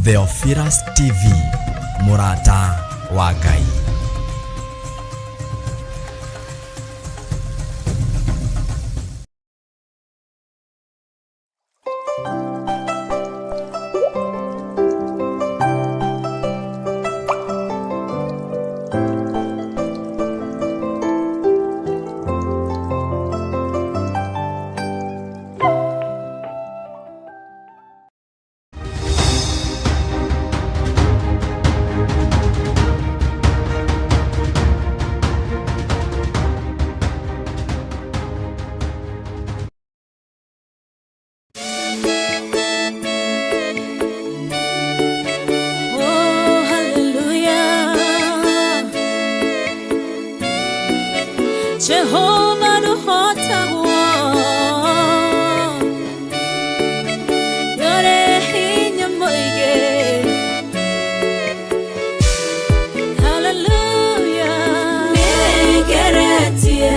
Theophilus TV, Murata wa Ngai. Jehovah no hota yore hinya moige. Hallelujah. Negeretie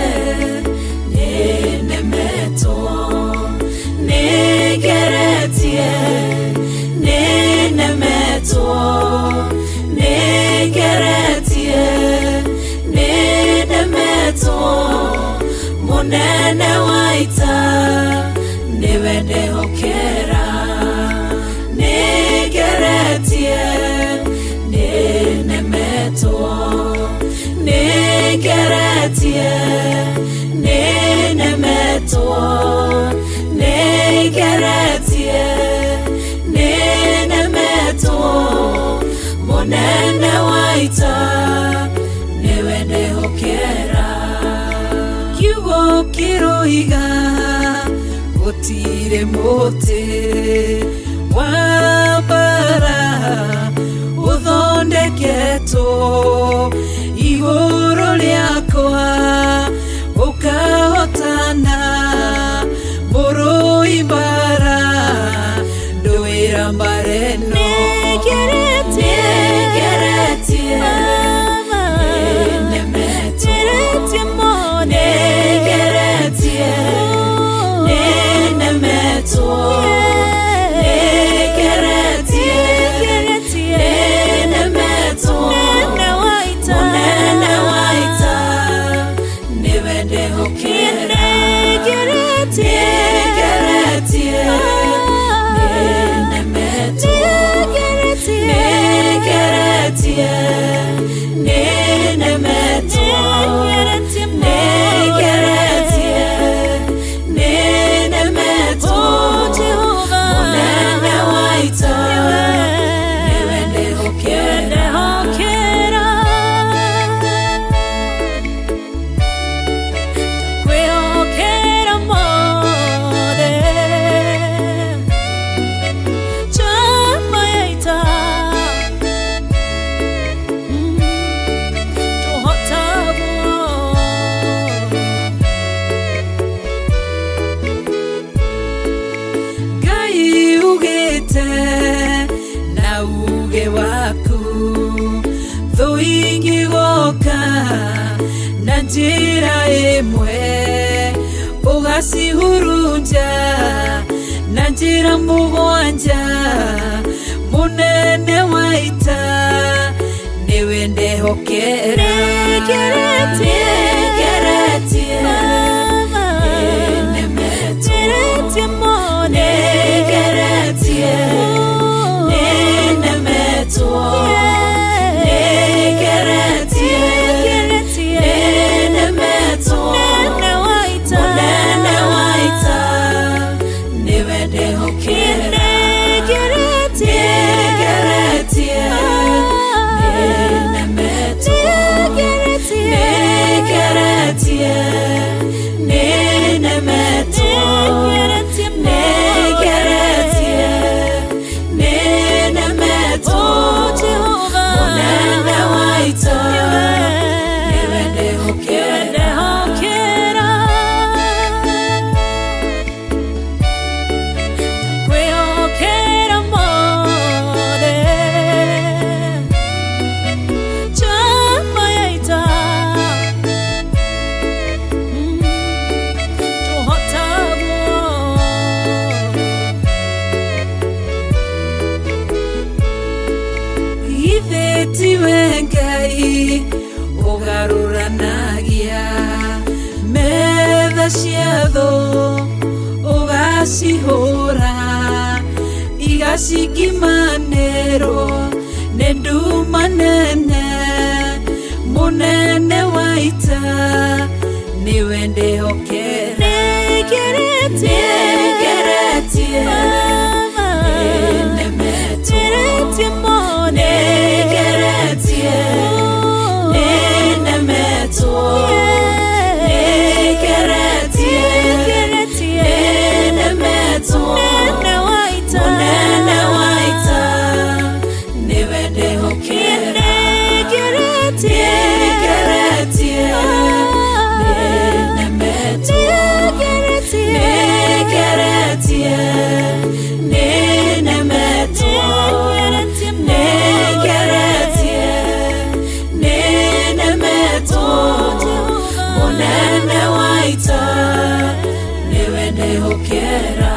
nenemeto, negeretie nenemeto, negeretie nenemeto. Munene waita niwende hokera, negeretie nenemeto, negeretie nenemeto, negeretie nenemeto. Munene waita niwende hokera. Kiroiga gutire muti wabara uthondeketo iguru riakwa ukahotana muruimbara nduira mareno. Na uge waku thuingi goka na njira imwe ugacihurunja na njira mugwanja. Munene waita niwende hokera, negeretie nenemeto, negeretie nenemeto, negeretie nenemeto. Munene waita niwende hokera, negeretie nenemeto, negeretie ciothe cia thũ ũgacihũra, igacingimanĩrwo nĩ nduma nene. Mũnene wa ita nĩwe ndĩhokera, nĩngeretie nĩnemetwo, nĩngeretie nĩnemetwo, nĩngeretie nĩnemetwo. Mũnene wa ita nĩwe ndĩhokera, nĩngeretie nĩnemetwo, nĩngeretie nĩnemetwo, nĩngeretie nĩnemetwo. Mũnene wa ita nĩwe ndĩhokera.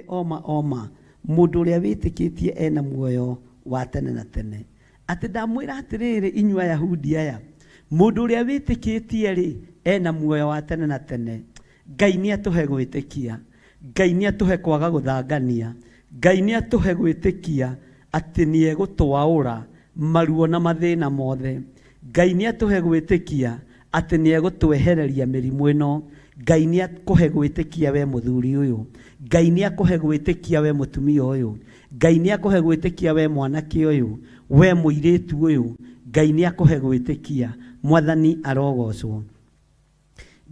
Oma mundu uria witikitie ena muoyo wa tene na tene. Ati ndamwira atiriri inyua Yahudi aya, mundu uria witikitie ri ena muoyo wa tene na tene. Ngai ni atuhe gwitikia, Ngai ni atuhe kwaga guthangania, Ngai ni atuhe gwitikia ati ni egutwaura maruo na mathina mothe. Ngai ni atuhe gwitikia ati ni egutwehereria mirimu ino. Ngai ni akuhe gwitikia we muthuri uyu, Ngai ni akuhe gwitikia we mutumia uyu, Ngai ni akuhe gwitikia we mwanake uyu, we muiritu uyu, Ngai ni akuhe gwitikia. Mwathani arogocwo.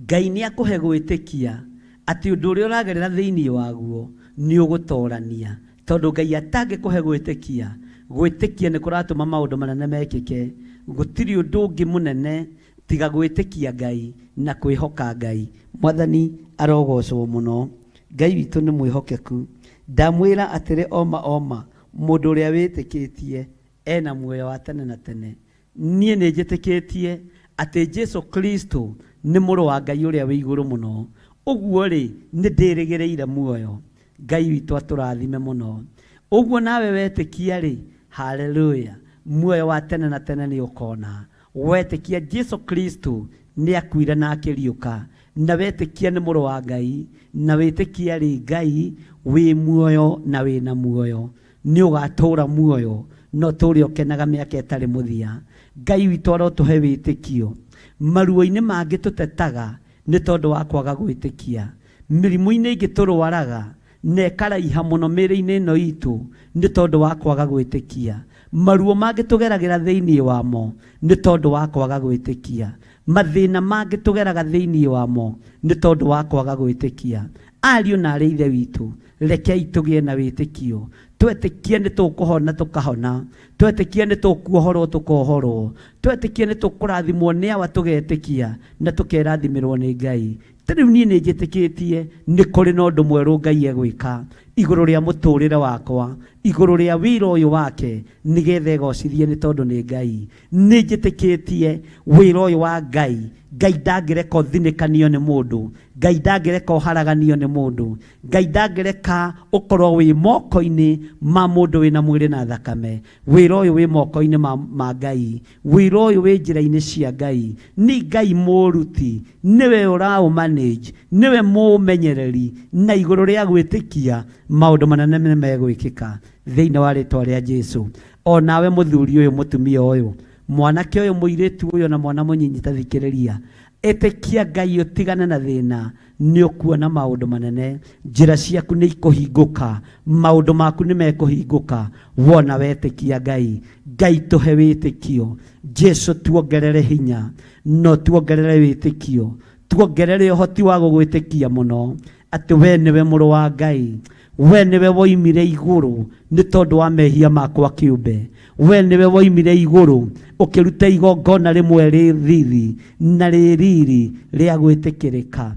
Ngai ni akuhe gwitikia ati undu uria uragerera thiini waguo ni ugutorania, tondu Ngai atangikuhe gwitikia. Gwitikia ni kuratuma maundu manene mekike. Gutiri undu ungi munene tiga gwitikia Ngai na kwihoka Ngai. Mwathani arogocwo muno. Ngai witu ni mwihokeku. Ndamwira atire oma mundu uria witikitie ena muoyo wa tene na tene. Nie ni njitikitie ati Jesu Kristo ni muru wa Ngai uria wi iguru muno. Uguo ri ni ndirigireire muoyo. Ngai witu aturathime muno. Uguo nawe wetikia ri, haleluya, muoyo wa tene na tene ni ukona. Wetikia Jesu Kristo ni akuire na akiriuka, na wetikia ni muru wa Ngai, na wetikia ri Ngai wi muoyo na wi na muoyo, ni ugatura muoyo no turi okenaga miaka itari muthia. Ngai witu arotuhe witikio. Maruo-ini mangi tutetaga ni tondu wa kwaga gwitikia. Mirimu-ini ingi turwaraga ne karaiha muno miri-ini ino itu ni tondu wa kwaga gwitikia. Maruo mangi tugeragira thiini wamo ni tondu wa kwaga gwitikia. Mathina mangi tugeraga thiini wamo ni tondu wa kwaga gwitikia. Ariu na ari ithe witu, rekei tugie na witikio. Twetikie ni tukuhona tukahona, twetikie ni tukuohorwo tukohorwo, twetikie ni tukurathimwo ni awa tugetikia na tukerathimirwo ni Ngai. Tariu nie ni njitikitie ni kuri na undu mweru Ngai egwika iguru ria muturire wakwa, iguru ria wira uyu wake, nigetha egocithie ni tondu ni Ngai. Ni njitikitie wira uyu wa Ngai, Ngai ndangireka uthinikanio ni mundu, Ngai ndangireka uharaganio ni mundu, Ngai ndangireka ukorwo wi moko-ini ma mundu wina mwiri na thakame. Wira uyu wi moko-ini ma Ngai, wira uyu wi njira-ini cia Ngai. Ni Ngai muruti, niwe urau manage, niwe mumenyereri, na iguru ria gwitikia maundu manene nĩ megwĩkĩka thĩinĩ wa rĩtwa rĩa Jesu. O nawe mũthuri ũyũ, mũtumia ũyũ, mwanake ũyũ, mũirĩtu ũyũ na mwana mũnyinyi, ta thikĩrĩria, ĩtĩkia Ngai ũtigane na thĩna, nĩ ũkuona maũndũ manene. Njĩra ciaku nĩ ikũhingũka, maũndũ maku nĩ mekũhingũka wona wetĩkia Ngai. Ngai tũhe wĩtĩkio. Jesu tuongerere hinya, no tuongerere wĩtĩkio, tuongerere ũhoti wa gũgwĩtĩkia mũno atĩ we nĩwe mũrũ wa Ngai, we nĩwe woimire igũrũ nĩ tondũ wa mehia makwa kĩũmbe, we nĩwe woimire igũrũ ũkĩruta igongona rĩmwe rĩ riiri na rĩ riri rĩa gwĩtĩkĩrĩka,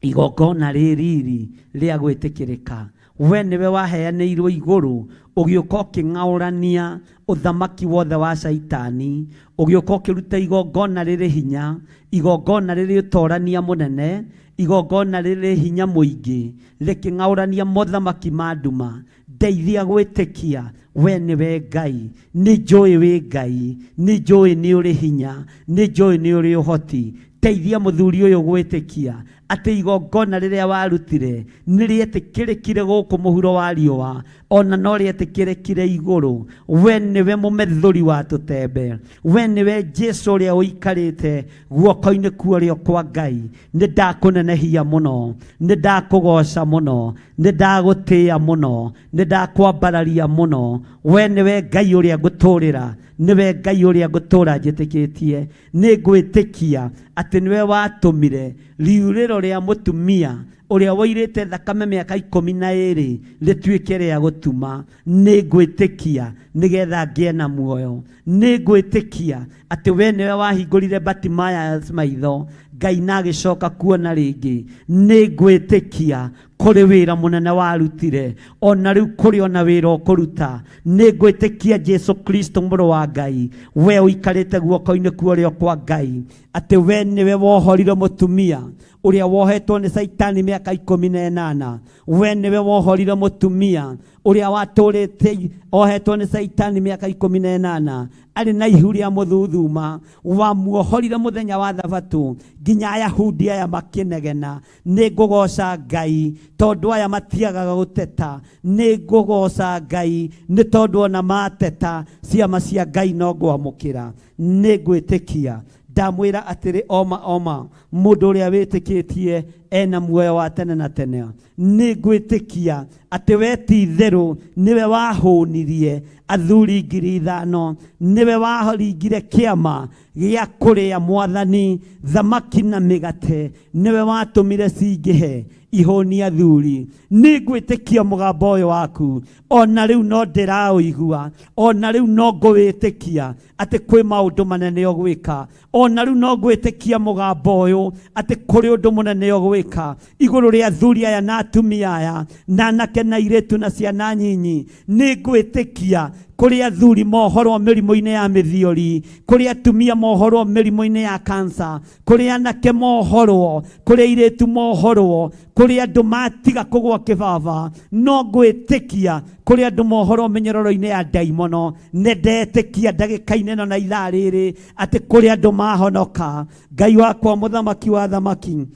igongona rĩ riri rĩa gwĩtĩkĩrĩka. We nĩwe waheanĩirwo igũrũ, ũgĩũka ũkĩng'aũrania ũthamaki wothe wa Shaitani, ũgĩũka ũkĩruta igongona rĩrĩ hinya, igongona rĩrĩ ũtorania mũnene, igongona rĩrĩ hinya mũingĩ, rĩkĩng'aũrania mothamaki ma nduma. Ndeithia gwĩtĩkia we nĩwe Ngai. Nĩ njũĩ wĩ Ngai, nĩ njũĩ nĩ ũrĩ hinya, nĩ njũĩ nĩ ũrĩ ũhoti. Teithia mũthuri ũyũ gwĩtĩkia atĩ igongona rĩrĩa warutire nĩ rĩetĩkĩrĩkire gũkũ mũhuro wa riũa, ona no rĩetĩkĩrĩkire igũrũ. We nĩwe mũmethũri wa tũtembe, we nĩwe Jesu ũrĩa ũikarĩte guoko-inĩ kuorĩo kwa Ngai. Nĩ ndakũnenehia mũno, nĩ ndakũgoca mũno, nĩ ndagũtĩĩa mũno, nĩ ndakwambararia mũno. We nĩwe Ngai ũrĩa ngũtũũrĩra, nĩwe Ngai ũrĩa ngũtũũra njĩtĩkĩtie. Nĩ ngwĩtĩkia atĩ nĩwe watũmire riurĩro rĩa mũtumia ũrĩa woirĩte thakame mĩaka 12 rĩtuĩke rĩa gũtuma. Nĩ ngwĩtĩkia nĩgetha ngĩe na muoyo. Nĩ ngwĩtĩkia atĩ we nĩwe wahingũrire Batimaya maitho, Ngai na agĩcoka kuona rĩngĩ. Nĩ ngwĩtĩkia kũrĩ wĩra mũnene warutire, ona rĩu kũrĩ ona wĩra ũkũruta. Nĩ ngwĩtĩkia Jesu Kristo mũrũ wa Ngai, we ũikarĩte guoko-inĩ kuorĩo kwa Ngai, atĩ we nĩwe wohorire mũtumia ũrĩa wohetwo nĩ Saitani mĩaka 18. We nĩwe wohorire mũtumia ũrĩa watũrĩte ohetwo nĩ Saitani mĩaka 18 arĩ na ihu rĩa mũthuthuma. Wamuohorire mũthenya wa Thabatũ nginya Ayahudi aya makĩnegena. Nĩ ngũgoca Ngai tondũ aya matiagaga gũteta. Nĩ ngũgoca Ngai nĩ tondũ ona mateta ciama cia Ngai no ngwamũkĩra. Nĩ ngwĩtĩkia ndamwĩra atĩrĩ oma mũndũ ũrĩa wĩtĩkĩtie ena muoyo wa tene na tene. Nĩ ngwĩtĩkia atĩ we ti therũ nĩwe wahũnirie athuri 5,000, nĩwe waringire kĩama gĩa kũrĩa Mwathani thamaki na mĩgate, nĩwe watũmire cingĩhe ihũni athuri. Nĩ ngwĩtĩkia mũgambo ũyũ waku, ona rĩu no ndĩraũigua, ona rĩu no ngwĩtĩkia atĩ kwĩ maũndũ manene ũgwĩka, ona rĩu no ngwĩtĩkia mũgambo ũyũ atĩ kũrĩ ũndũ mũnene ũgwĩka igũrũ rĩa athuri aya na atumia aya na anake na airĩtu na ciana nyinyi. Nĩ ngwĩtĩkia kũrĩ athuri mohorwo mĩrimũ-inĩ ya mĩthiori, kũrĩ atumia mohorwo mĩrimũ-inĩ ya kansa, kũrĩ anake mohorwo, kũrĩ airĩtu mohorwo, kũrĩ andũ matiga kũgwa kĩbaba. No ngwĩtĩkia kũrĩ andũ mohorwo mĩnyororo-inĩ ya ndaimono. Nĩ ndetĩkia ndagĩka-inĩ ĩno na ithaa rĩrĩ atĩ kũrĩ andũ mahonoka. Ngai wakwa mũthamaki wa thamaki,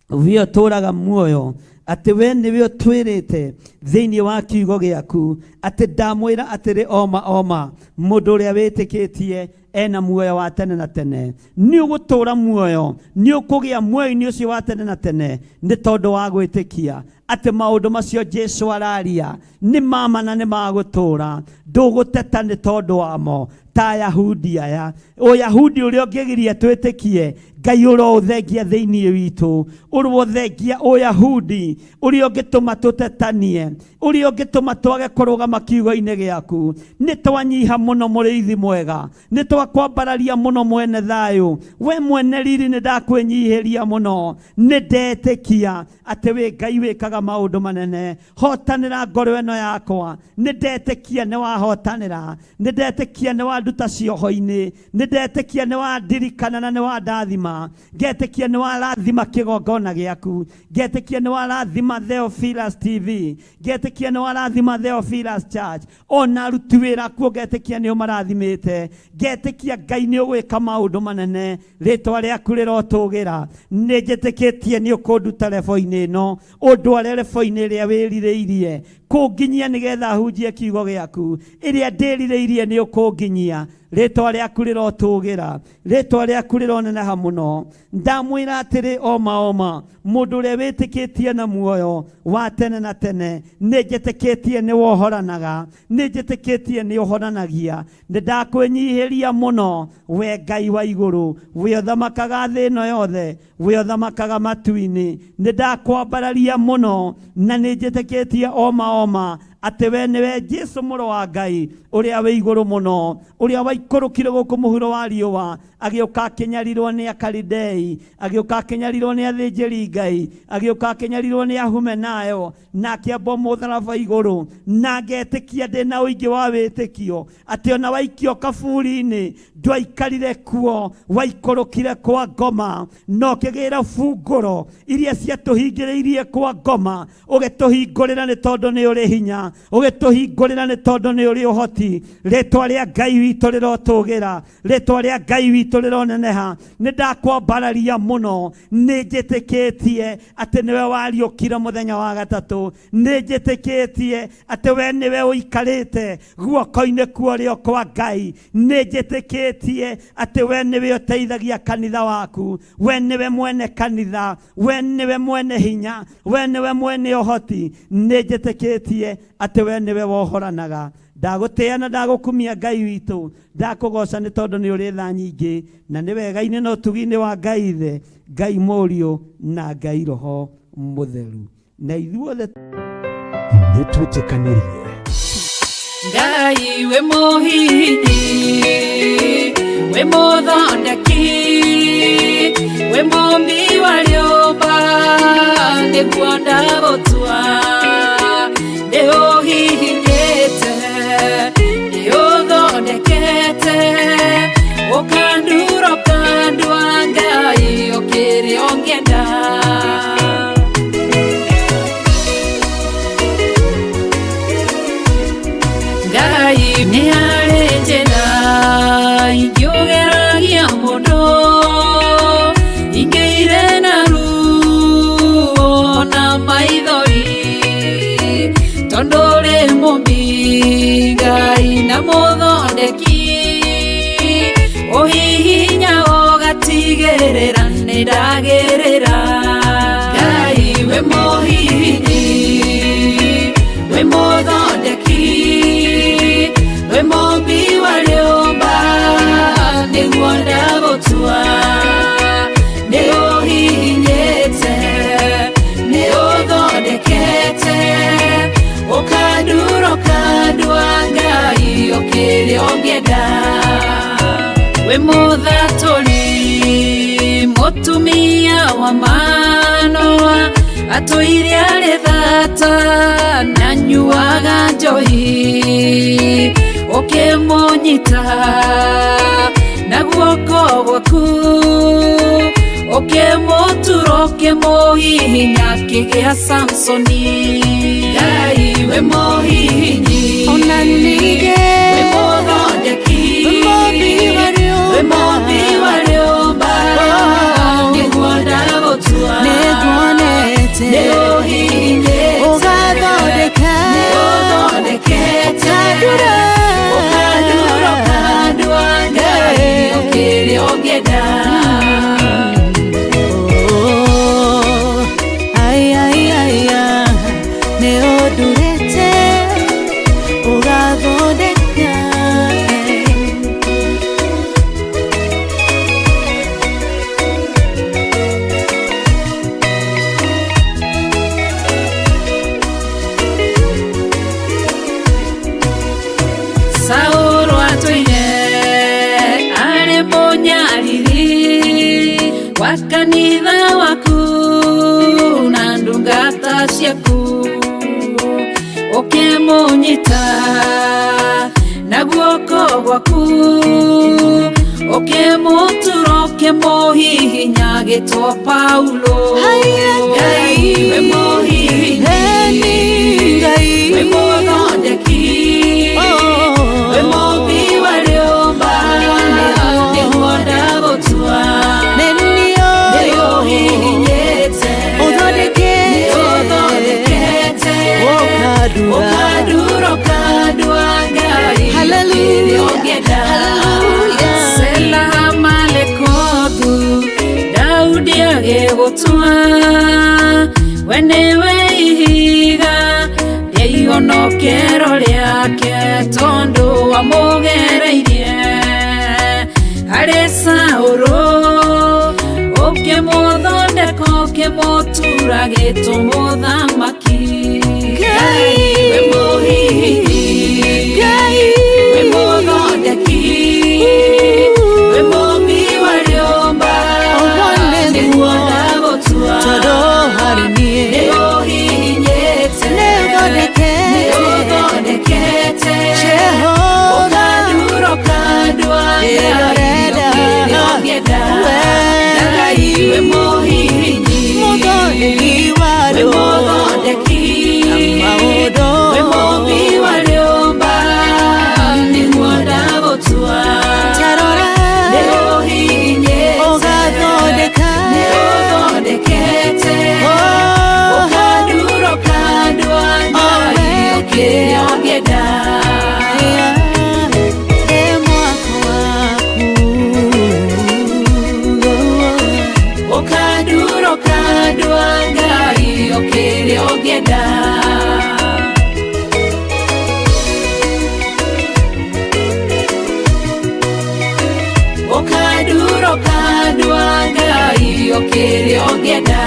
we ũtũũraga muoyo, atĩ we nĩwe ũtwĩrĩte thĩinĩ wa kiugo gĩaku atĩ ndamwĩra atĩrĩ oma mũndũ ũrĩa wĩtĩkĩtie ena muoyo wa tene na tene. Nĩ ũgũtũũra muoyo, nĩ ũkũgĩa muoyo-inĩ ũcio wa tene na tene nĩ tondũ wa gwĩtĩkia atĩ maũndũ macio Jesu araria nĩ mama na nĩ magũtũũra. Ndũgũteta nĩ tondũ wamo ta Ayahudi aya. Ũyahudi ũrĩa ũngĩgiria twĩtĩkie Ngai ũrothengia thĩinĩ witũ, ũrothengia Ũyahudi ũrĩa ũngĩtũma tũtetanie, ũrĩa ũngĩtũma twage kũrũgama kiugo-inĩ gĩaku. Nĩ twanyiha mũno mũrĩithi mwega, nĩ twakwambararia mũno mwene thayũ. We mwene riri nĩ ndakwĩnyihĩria mũno. Nĩ ndetĩkia atĩ wĩ Ngai wĩkaga maũndũ manene. Hotanĩra ngoro ĩno yakwa. Nĩ ndetĩkia nĩ wahotanĩra, nĩ ndetĩkia nĩ wanduta cioho-inĩ, nĩ ndetĩkia nĩ wandirikana na nĩ wandathima. Ngetĩkia nĩ warathima kĩgongona gĩaku, ngetĩkia nĩ warathima Theophilus TV, ngetĩkia nĩ warathima Theophilus Church, ona aruti wĩra kuo ngetĩkia nĩ ũmarathimĩte, ngetĩkia ndetĩkia Ngai nĩ ũgwĩka maũndũ manene, rĩtwa rĩaku rĩrotũgĩra. Nĩ njĩtĩkĩtie nĩ ũkũnduta lebo-inĩ ĩno, ũndware lebo-inĩ ĩrĩa wĩrirĩirie kũnginyia nĩgetha hunjie kiugo gĩaku. Ĩrĩa ndĩrirĩirie nĩ ũkũnginyia, rĩtwa rĩaku rĩrotũgĩra, rĩtwa rĩaku rĩroneneha mũno. Ndamwĩra atĩrĩ oma mũndũ ũrĩa wĩtĩkĩtie na muoyo wa tene na tene, nĩ njĩtĩkĩtie nĩ wohoranaga, nĩ njĩtĩkĩtie nĩ ũhonanagia. Nĩ ndakwĩnyihĩria mũno we Ngai wa igũrũ, we ũthamakaga thĩ ĩno yothe, we ũthamakaga matu-inĩ. Nĩ ndakwambararia mũno na nĩ njĩtĩkĩtie oma atĩ we nĩwe Jesũ mũrũ wa Ngai ũrĩa wĩ igũrũ mũno, ũrĩa waikũrũkire gũkũ mũhuro wa riũa, agĩũka akĩnyarirwo nĩ Akalidei, agĩũka akĩnyarirwo nĩ athĩnjĩri Ngai, agĩũka akĩnyarirwo nĩ Ahumenayo, na akĩambwo mũtharaba igũrũ, na ngetĩkia ndĩna ũingĩ wa wĩtĩkio atĩ ona waikio kaburi-inĩ ndwaikarire kuo, waikũrũkire kwa ngoma, no ũkĩgĩra bungũro iria ciatũhingĩrĩirie kwa ngoma, ũgĩtũhingũrĩra nĩ tondũ nĩ ũrĩ hinya, ũgĩtũhingũrĩra nĩ tondũ nĩ ũrĩ ũhoti. Rĩtwa rĩa Ngai witũ rĩrotũgĩra, rĩtwa rĩa Ngai witũ rĩroneneha. Nĩ ndakwambararia mũno, nĩ njĩtĩkĩtie atĩ nĩwe wariũkire mũthenya wa gatatũ, nĩ njĩtĩkĩtie atĩ we nĩwe ũikarĩte guoko-inĩ kwa ũrĩo kwa Ngai, nĩ njĩtĩkĩtie atĩ we nĩwe ũteithagia kanitha waku, we nĩwe mwene kanitha, we nĩwe mwene hinya, we nĩwe mwene ũhoti. Nĩ njĩtĩkĩtie atĩ we nĩwe wohoranaga. Ndagũtĩĩa na ndagũkumia Ngai witũ, ndakũgoca nĩ tondũ nĩ ũrĩ tha nyingĩ, na nĩ wega-inĩ na ũtugi-inĩ wa Ngai Ithe, Ngai Mũriũ na Ngai Roho Mũtheru. Na ithuothe nĩtwĩtĩkanĩrie Ngai we mũhihi, we mũthondeki, we mũmbi wa rĩũmba, nĩguo ndagũtua, nĩ ũhihinyĩte, nĩ ũthondekete, ũkandura ũkandua Ngai ũkĩrĩ ũngĩenda. Ngai nĩ harĩ njĩra ingĩũgeragia mũndũ, ingĩire na ruo na maithori, tondũ ũrĩ mũmbi Ngai na mũthondeki, ũhihinya ũgatigĩrĩra nĩ ndagĩrĩra. Ngai we mũhihinyi, we mũthondeki, we mũmbi wa rĩũmba, nĩguo ndagũtua, nĩ ũhihinyĩte, nĩ ũthondekete, ũkandura ũkandua Ngai ũkĩrĩ ũngĩenda. We mũthatũri, mũtumia wa Manoa, atũire arĩ thata na nyuaga njohi, ũkĩmũnyita na guoko gwaku, ũkĩmũtura ũkĩmũhihinya akĩgĩa Samsoni. Ngai we mũhihinyi, ona ningĩ we mũthondeki, we mũmbi wa rĩũmba, nĩguo ndagũtua, nĩ ũhihinyĩte, ũgathondeka, nĩ ũthondekete, ũkandura ũkandua Ngai ũkĩrĩ ũngĩenda. Nĩ ũndurĩte, ũgathondeka. Saũlũ atũire arĩ mũnyariri wa kanitha waku na ndungata ciaku, ũkĩmũnyita na guoko gwaku, ũkĩmũtura ũkĩmũhihinya agĩtwo Paulo. Ngai we mũhihinyi, we mũthondeki, we mũmbi wa rĩũmba, nĩ Sela malekothu Daudi agegotua wenewe ihiga rĩihonokero rĩake tondu wamugereirie harĩ Saũlũ ũkĩmũthondeka ũkĩmũtura gĩtũmũthamaki Ngai we mũhihi Ngai we mũthondeki we mũmbi wa rĩũmba nĩguo ndagũtua tondũ harĩ niĩ nĩũhihinyĩte nĩũthondekete ũkandurũka ndwangĩenda Ngai we mũhihinyi mũthondeki wa mũthondeki we mũmbi wa rĩũmba nĩguo ndagũtua nĩũhihinyĩte ũgathondeka nĩũthondekete ũkandurũka ndwangĩenda kĩrĩa ũngĩenda ũkandurũka ndwangai kĩrĩa ũngĩenda ũkandurũka ndwangai kĩrĩa ũngĩenda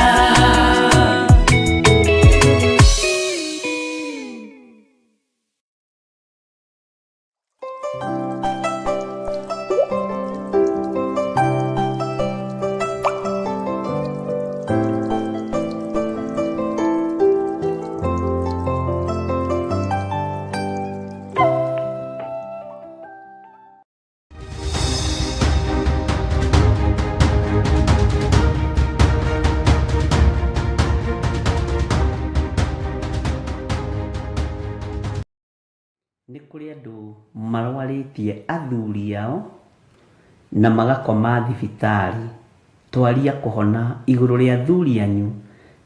nĩ kũrĩ andũ marwarĩtie athuri ao na magakoma thibitarĩ. Twaria kũhona igũrũ rĩa athuri anyu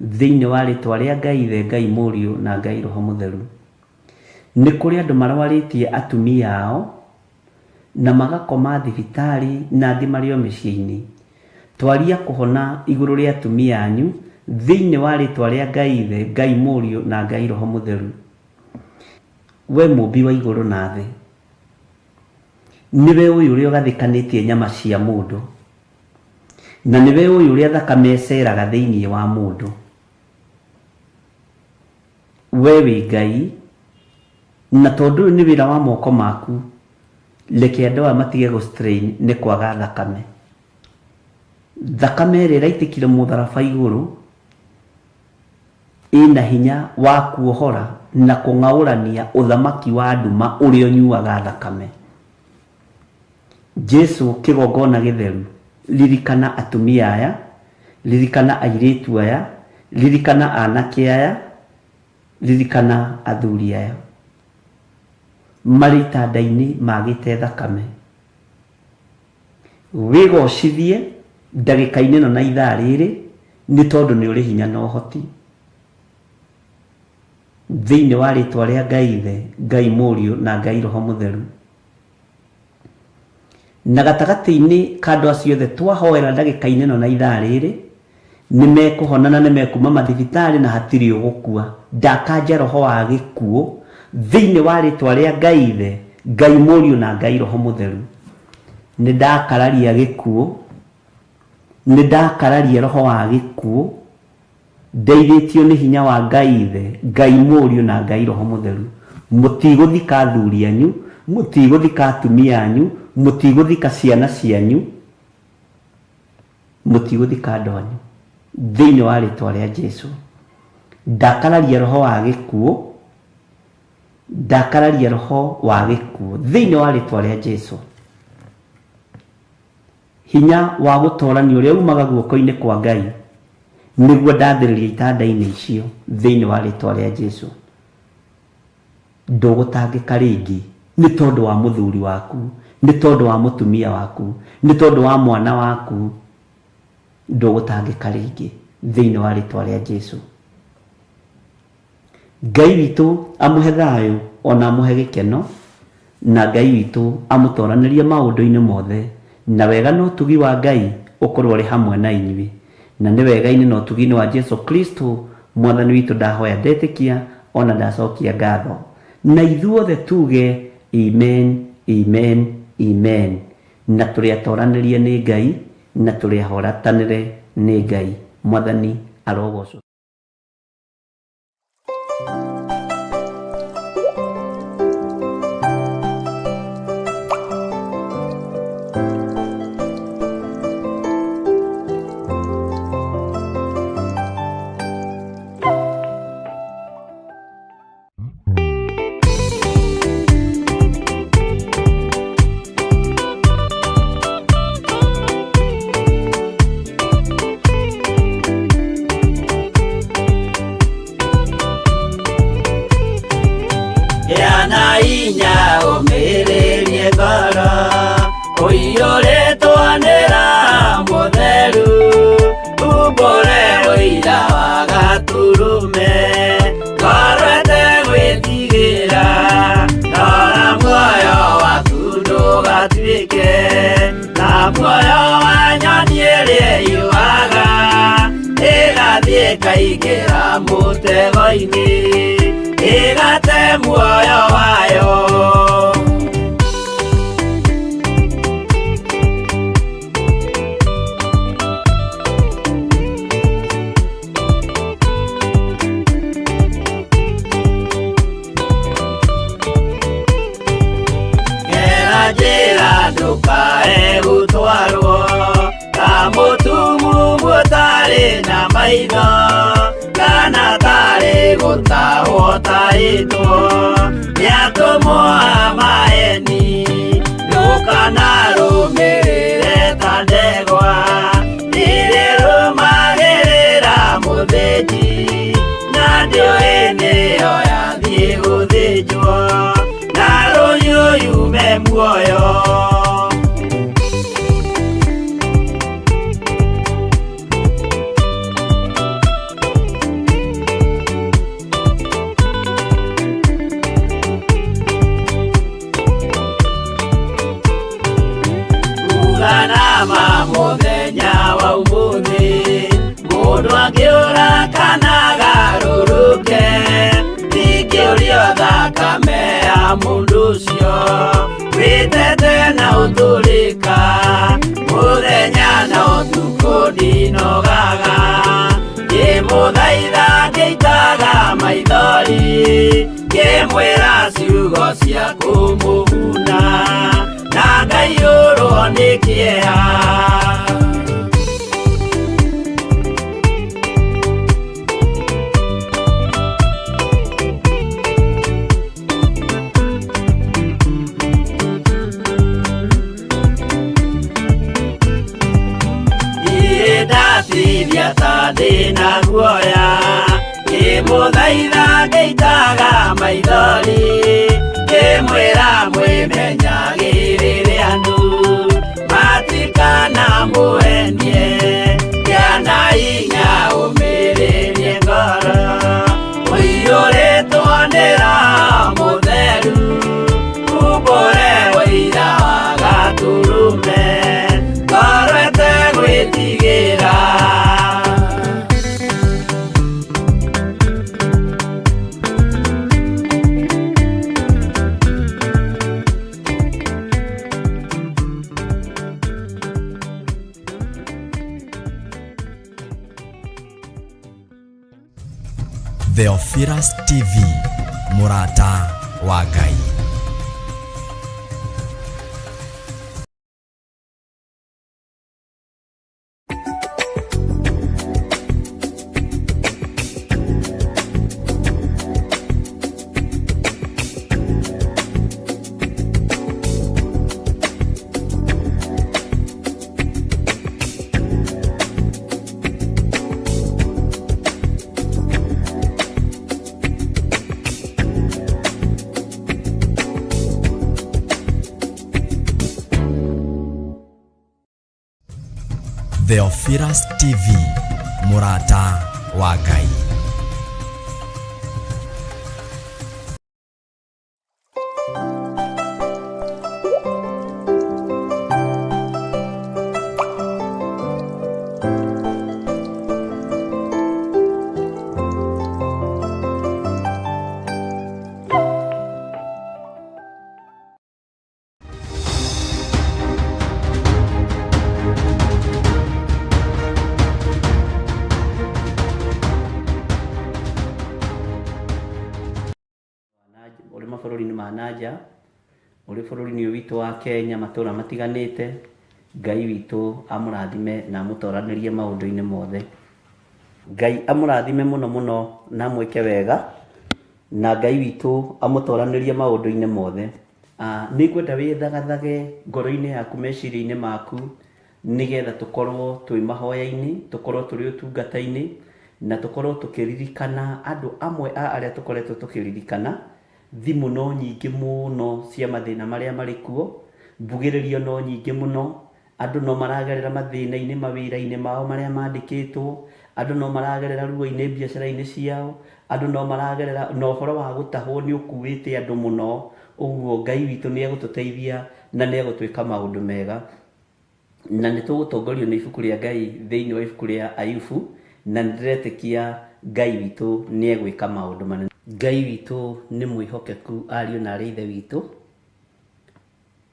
thĩinĩ wa rĩtwa rĩa Ngai Ithe, Ngai Mũriũ na Ngai Roho Mũtheru. Nĩ kũrĩ andũ marwarĩtie atumia ao na magakoma thibitarĩ na angĩ marĩ o mĩciĩ-inĩ. Twaria kũhona igũrũ rĩa atumia anyu thĩinĩ wa rĩtwa rĩa Ngai Ithe, Ngai Mũriũ na Ngai Roho Mũtheru. We mũmbi wa igũrũ na thĩ, niwe ũyũ ũrĩa ũgathĩkanĩtie nyama cia mũndũ, na niwe ũyũ ũrĩa thakame ĩceraga thĩinĩ wa mũndũ. We wĩ Ngai, na tondũ ũyũ nĩ wĩra wa moko maku, reke andũ aya matige gũ strain nĩ kwaga thakame. Thakame ĩrĩa ĩraitĩkire mũtharaba igũrũ ĩna hinya wa kuohora na kũng'aũrania ũthamaki wa nduma ũrĩa ũnyuaga thakame. Jesu kĩgongona gĩtheru, ririkana atumia aya, ririkana airĩtu aya, ririkana anake aya, ririkana athuri aya marĩ itanda-inĩ magĩte thakame. Wĩgocithie ndagĩka-inĩ ĩno na ithaa rĩrĩ nĩ tondũ nĩ ũrĩ hinya na ũhoti thĩinĩ wa rĩtwa rĩa Ngai Ithe, Ngai Mũriũ na Ngai Roho Mũtheru. Na gatagatĩ-inĩ ka andũ acio othe twahoera ndagĩka-inĩ ĩno na ithaa rĩrĩ nĩ mekũhona na nĩ mekuma mathibitarĩ na hatirĩ ũgũkua. Ndakanja roho wa gĩkuũ thĩinĩ wa rĩtwa rĩa Ngai Ithe, Ngai Mũriũ na Ngai Roho Mũtheru. Nĩ ndakararia gĩkuũ, nĩ ndakararia roho wa gĩkuũ ndeithĩtio nĩ hinya wa Ngai Ithe, Ngai Mũriũ na Ngai Roho Mũtheru. Mũtigũthika athuri anyu, mũtigũthika atumia anyu, mũtigũthika ciana cianyu, mũtigũthika andũ anyu thĩinĩ wa rĩtwa rĩa Jesu. Ndakararia roho wa gĩkuũ, ndakararia roho wa gĩkuũ thĩinĩ wa rĩtwa rĩa Jesu. Hinya wa gũtoorania ũrĩa umaga guoko-inĩ kwa Ngai nĩguo ndathĩrĩria itanda-inĩ icio thĩinĩ wa rĩtwa rĩa Jesu. Ndũgũtangĩka rĩngĩ nĩ tondũ wa mũthuri waku, nĩ tondũ wa mũtumia waku, nĩ tondũ wa mwana waku. Ndũgũtangĩka rĩngĩ thĩinĩ wa rĩtwa rĩa Jesu. Ngai witũ amũhe thayũ ona amũhe gĩkeno na Ngai witũ amũtoranĩrie maũndũ-inĩ mothe, na wega no ũtugi wa Ngai ũkorwo ũrĩ hamwe na inyuĩ, na nĩ wega-inĩ na ũtugi-inĩ wa Jesu Kristo mwathani witũ ndahoya ndetĩkia ona ndacokia ngatho, na ithuothe tuge amen, amen, amen, na tũrĩa toranĩrie nĩ Ngai na tũrĩa horatanĩre nĩ Ngai. Mwathani arogocwo. Kaigera mutego-ini igate muoyo wayo. Gera njĩra ndũkae gũtwarwo ta mũtumu mũtarĩ na maitho, kana tarĩ gũtahwo tahĩtwo nĩ atũmwo a maeni. Ndũkanarũmĩrĩre ta ndegwa irĩrũmagĩrĩra mũthĩnji, na ndĩoĩ nĩyo yathiĩ gũthĩnjwo na rũhiũ yume muoyo. Mũthenya wa ũmũthĩ mũndũ angĩũra kana agarũrũke, ndingĩũrio thakame ya mũndũ ũcio wĩtete na ũtũrĩka. Mũthenya na ũtukũ ndinogaga, ngĩmũthaitha ngĩitaga maithori, ngĩmwĩra ciugo cia kũmũguna, na ngaiyũrwo nĩ kĩeha. Ndatithia ta ndĩna guoya, ngĩmũthaitha ngĩitaga maithori, ngĩmwĩra mwĩmenyagĩrĩre andũ matikana mũhenie, gĩa hinya ũmĩrĩrie ngoro, ũiyũrĩtwo nĩ Roho Mũtheru, umbũre ũira wa Gatũrũme, ngoro ĩtegwĩtigĩra. Theophilus TV, mũrata wa Ngai. Theophilus TV, mũrata wa Ngai. mabũrũri-inĩ ma nanja, ũrĩ bũrũri-inĩ ũyũ witũ wa Kenya, matũũra matiganĩte. Ngai witũ amũrathime na amũtoranĩrie maũndũ-inĩ mothe. Ngai amũrathime mũno mũno na amwĩke wega, na Ngai witũ amũtoranĩrie maũndũ-inĩ mothe. Nĩ ngwenda wĩthagathage ngoro-inĩ yaku, meciria-inĩ maku, nĩgetha tũkorwo twĩ mahoya-inĩ, tũkorwo tũrĩ ũtungata-inĩ, na tũkorwo tũkĩririkana andũ amwe a arĩa tũkoretwo tũkĩririkana. Thimũ no nyingĩ mũno cia mathĩna marĩa marĩ kuo, mbugĩrĩrio no nyingĩ mũno, andũ no maragerera mathĩna-inĩ mawĩra-inĩ mao marĩa mandĩkĩtwo, andũ no maragerera ruo-inĩ biacara-inĩ ciao, andũ no maragerera na ũhoro wa gũtahwo nĩ ũkuĩte andũ mũno. Ũguo Ngai witũ nĩ egũtũteithia na nĩ egũtwĩka maũndũ mega, na nĩ tũgũtongorio nĩ ibuku rĩa Ngai thĩinĩ wa ibuku rĩa Ayubu, na nĩ ndĩretĩkia Ngai witũ nĩ egwĩka maũndũ manene. Ngai witũ nĩ mwĩhokeku, ariũ na arĩ ithe witũ,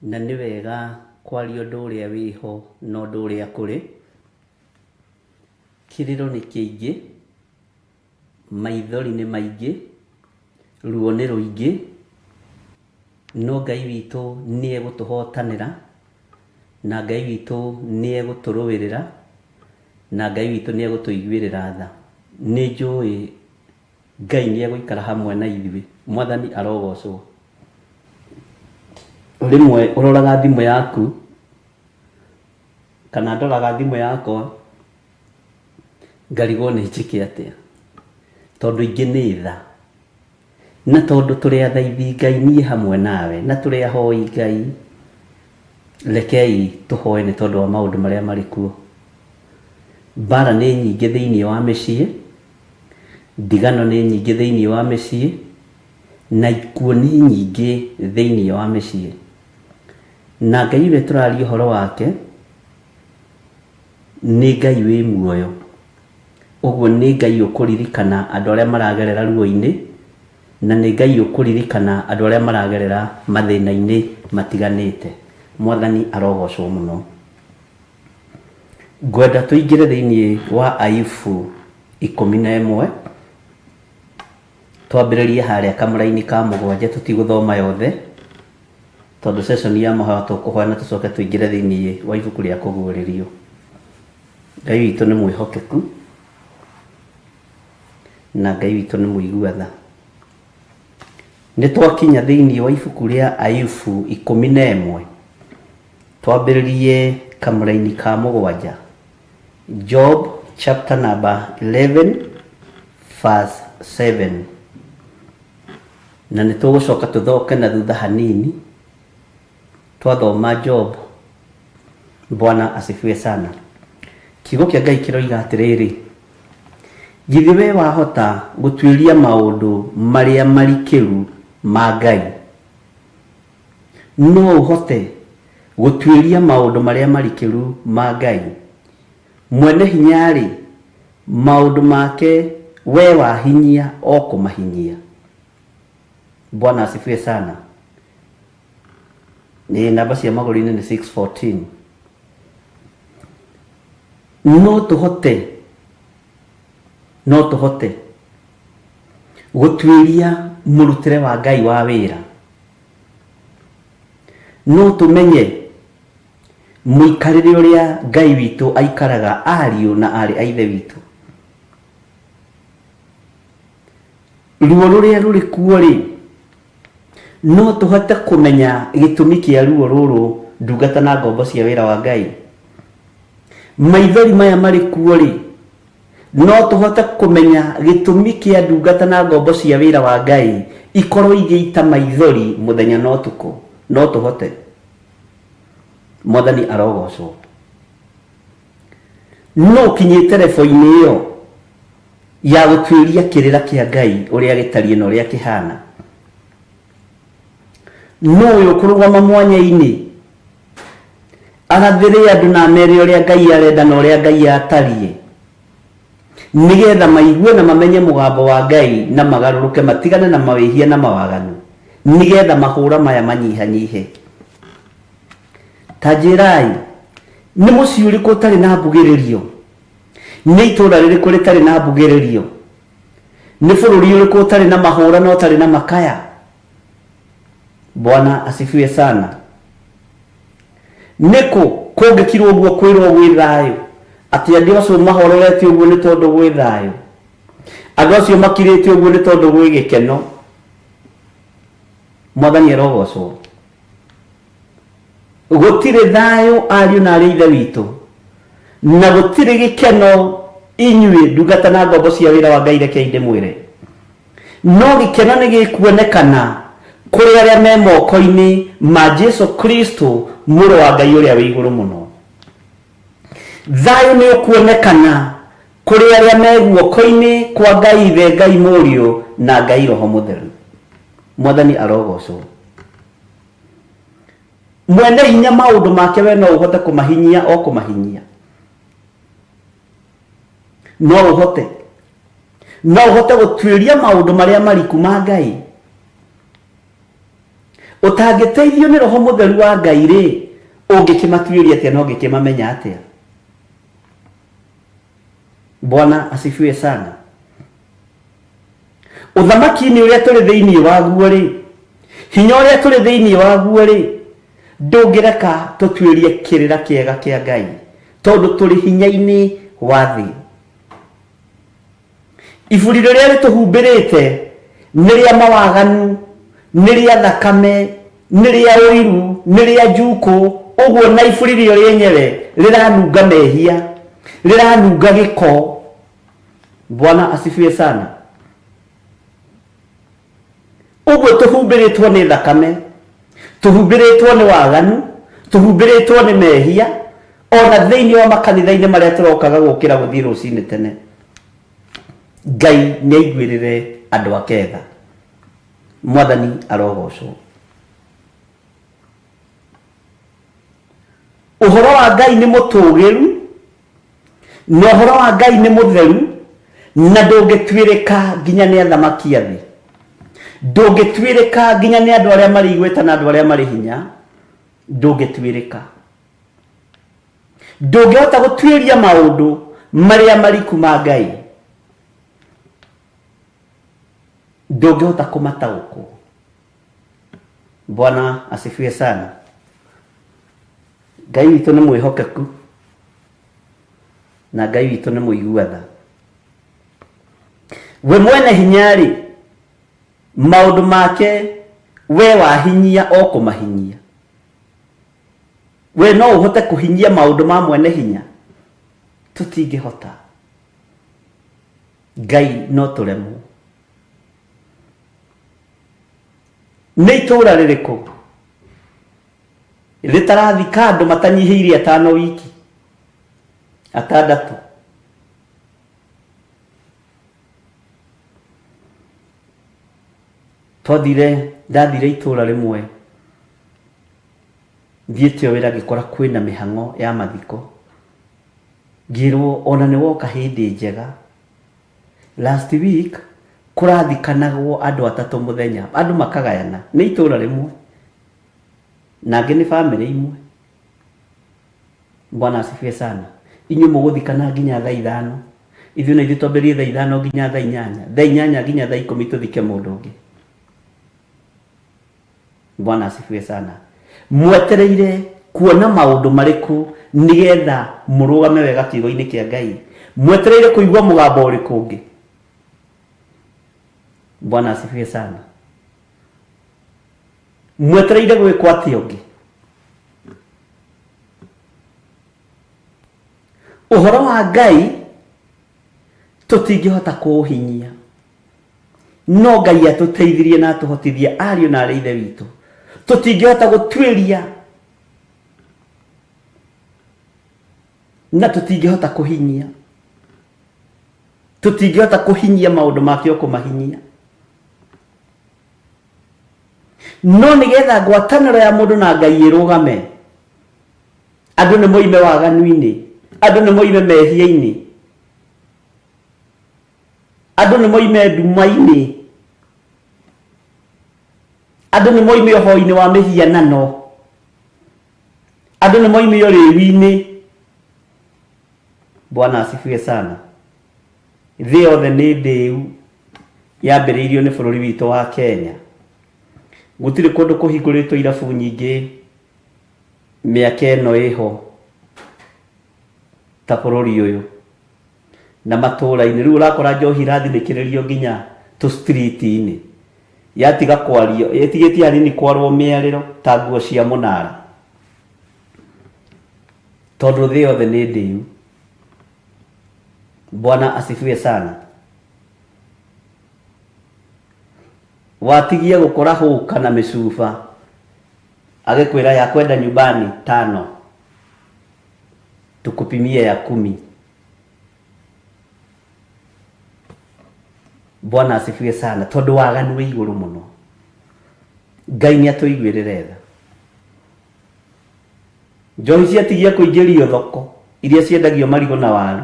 na nĩ wega kwaria ũndũ ũrĩa wĩho na ũndũ ũrĩa kũrĩ. Kĩrĩro nĩ kĩingĩ, maithori nĩ maingĩ, ruo nĩ rũingĩ, no Ngai witũ nĩ egũtũhotanĩra, na Ngai witũ nĩ egũtũrũĩrĩra, na Ngai witũ nĩ egũtũiguĩrĩra tha. Nĩ njũĩ Ngai nĩ egũikara hamwe na ithuĩ. Mwathani arogocwo. Rĩmwe ũroraga thimũ yaku, kana ndoraga thimũ yakwa, ngarigwo nĩ njĩke atĩa, tondũ ingĩ nĩ tha, na tondũ tũrĩ athaithi Ngai niĩ hamwe nawe, na tũrĩ ahoi Ngai, rekei tũhoe nĩ tondũ wa maũndũ marĩa marĩ kuo. Mbara nĩ nyingĩ thĩinĩ wa mĩciĩ, ndigano nĩ nyingĩ thĩinĩ wa mĩciĩ, na ikuũ nĩ nyingĩ thĩinĩ wa mĩciĩ. Na Ngai we tũraria ũhoro wake nĩ Ngai wĩ muoyo. Ũguo nĩ Ngai ũkũririkana andũ arĩa maragerera ruo-inĩ, na nĩ Ngai ũkũririkana andũ arĩa maragerera mathĩna-inĩ matiganĩte. Mwathani arogocwo mũno. Ngwenda tũingĩre thĩinĩ wa Ayubu 11, twambĩrĩrie harĩa kamũra-inĩ ka 7, tũtigũthoma yothe tondũ session ya mahoya tũkũhoya na tũcoke tũingĩre thĩinĩ wa ibuku rĩa kũguũrĩrio. Ngai witũ nĩ mwĩhokeku, na Ngai witũ nĩ mũigua tha. Nĩ twakinya thĩinĩ wa ibuku rĩa Ayubu 11, twambĩrĩrie kamũra-inĩ ka 7. Job chapter number 11 verse 7. Na nĩ tũgũcoka tũthoke na thutha hanini twathoma Job. Bwana asifiwe sana. Kiugo kĩa Ngai kĩroiga atĩrĩrĩ, githĩ we wahota gũtuĩria maũndũ marĩa marikĩru ma Ngai? No ũhote gũtuĩria maũndũ marĩa marikĩru ma Ngai? Mwene hinya-rĩ, maũndũ make we wahinyia o kũmahinyia. Bwana asifiwe sana. Ni namba cia magũrũ-inĩ nĩ 6:14. No tũhote gũtuĩria mũrutĩre wa Ngai wa wĩra. No tũmenye mũikarĩre ũrĩa Ngai witũ aikaraga, ariũ na arĩ a ithe witũ. Ruo rũrĩa rũrĩ kuo-rĩ, no tũhote kũmenya gĩtũmi kĩa ruo rũrũ, ndungata na ngombo cia wĩra wa Ngai. Maithori maya marĩ kuo-rĩ, no tũhote kũmenya gĩtũmi kĩa ndungata na ngombo cia wĩra wa Ngai ikorwo igĩita maithori mũthenya na ũtukũ. No tũhote. Mwathani arogocwo. No kinyĩte level-inĩ ĩyo ya gũtuĩria kĩrĩra kĩa Ngai ũrĩa gĩtariĩ na ũrĩa kĩhana. No ũyũ kũrũgama mwanya-inĩ agathĩrĩ andũ na mere ũrĩa Ngai arenda na ũrĩa Ngai atariĩ, nĩgetha maigue na mamenye mũgambo wa Ngai na magarũrũke matigane na mawĩhia na mawaganu, nĩgetha mahũra maya manyihanyihe. Ta njĩrai, nĩ mũciĩ ũrĩkũ ũtarĩ na mbugĩrĩrio? Nĩ itũũra rĩrĩkũ rĩtarĩ na mbugĩrĩrio? Nĩ bũrũri ũrĩkũ ũtarĩ na mahũra na ũtarĩ na makaya? Bwana asifiwe sana. Niko kungikirwo guo kwirwo gwi thayo ati andu acio mahororete uguo ni tondu gwi thayo, andu acio makirite uguo ni tondu gwi gikeno. Mwathani arogocwo. Gutire thayo ariu na ari ithe witu, na gutire gikeno inyui ndungata na ngombo cia wira wa Ngai reke ndimwire. No gikeno ni gikuonekana kuri aria me moko-ini ma Jesu Kristo muro wa Ngai uria wi iguru muno. Thayo ni ukuonekana kuri aria me guoko-ini kwa Ngai ithe, Ngai Murio na Ngai Roho Mutheru. Mwathani arogocwo. Mwene hinya maundu make we no uhote kumahinyia o kumahinyia. No uhote gutwiria maundu maria mariku ma Ngai. Utangiteithio ni Roho Mutheru wa Ngai ri, ungikimatuiria atia no ngikimamenya atia? Bwana asifiwe sana. Uthamaki ni uria turi thiini waguo ri, hinya uria turi thiini waguo ri, ndungireka tutwirie kirira kiega kia Ngai tondu turi hinya-ini wa thi. Iburi riria rituhumbirite ni ria mawaganu, ni ria thakame, ni ria uiru, ni ria njuku. Uguo na iburi rio ryenyewe riranunga mehia, riranunga giko. Bwana asifiwe sana. Uguo tuhumbiritwo ni thakame, tuhumbiritwo ni waganu, tuhumbiritwo ni mehia, ona thiini wa makanitha-ini maria turokaga gukira guthii rucini tene. Ngai ni aiguirire andu ake tha. Mwathani arogocwo. Uhoro wa Ngai ni mutugiru, na uhoro wa Ngai ni mutheru, na ndungitwirika nginya ni athamaki a thi. Ndungitwirika nginya ni andu aria mari igweta na andu aria mari hinya. Ndungitwirika. Ndungihota gutwiria maundu maria mariku ma Ngai. Ndungihota kumataũkwo. Bwana asifiwe sana. Ngai witu ni mwihokeku, na Ngai witu ni muiguatha. We mwene hinyari, maundu make we wahinyia o kumahinyia. We no uhote kuhinyia maundu ma mwene hinya? Tutingihota. Ngai no turemwo. Ni itura ririku ritarathika andu matanyihiirie 5 wiki 6? Ndathire itura rimwe, thiete wira ngikora kwina mihango ya mathiko. Ngirwo ona ni woka hindi njega. Last week kurathikanagwo andu 3 muthenya, andu makagayana. Ni itura rimwe nange ni family imwe. Bwana asifiwe sana. Inyu muguthikana nginya thaa 5, ithu na ithu twambirie thaa 5 nginya thaa 8, thaa 8 nginya thaa 10 tuthike mundu ungi. Bwana asifiwe sana. Mwetereire kuona maundu mariku nigetha murugame wega kiugo-ini kia Ngai? Mwetereire kuigua mugambo uriku ungi? Bwana asifiwe sana. Mwetereire gwikwo atia ungi? Uhoro wa Ngai tutingihota kuuhinyia, no Ngai atuteithirie na atuhotithie ariu na ithe witu. Tutingihota gutwiria na tutingihota kuhinyia. Tutingihota kuhinyia maundu make o kumahinyia. No nigetha ngwataniro ya mundu na Ngai irugame, andu ni moime waganu-ini, andu ni moime mehia-ini, andu ni moime nduma-ini, andu ni moime uhoi-ini wa mihianano, andu ni moime uriwi-ini. Bwana asifiwe sana. Thii yothe ni ndiu yambiriirio ni bururi witu wa Kenya. gutire kundu kuhinguritwo irabu nyingi miaka ino iho ta bururi uyu na matura-ini riu urakora njohi irathinikirerio nginya tu street-ini yatiga kwario etigetie hanini kwarwo miariro ta nguo cia munara tondu thi yothe ni ndiu. Bwana asifiwe sana. Watigia gukora huka na micuba agikwira ya kwenda nyumbani 5 tukupimie ya 10. Bwana asifiwe sana. Tondu waganu wi iguru muno. Ngai ni atuiguirire tha. Njohi ciatigia kuingirio thoko iria ciendagio marigo na waru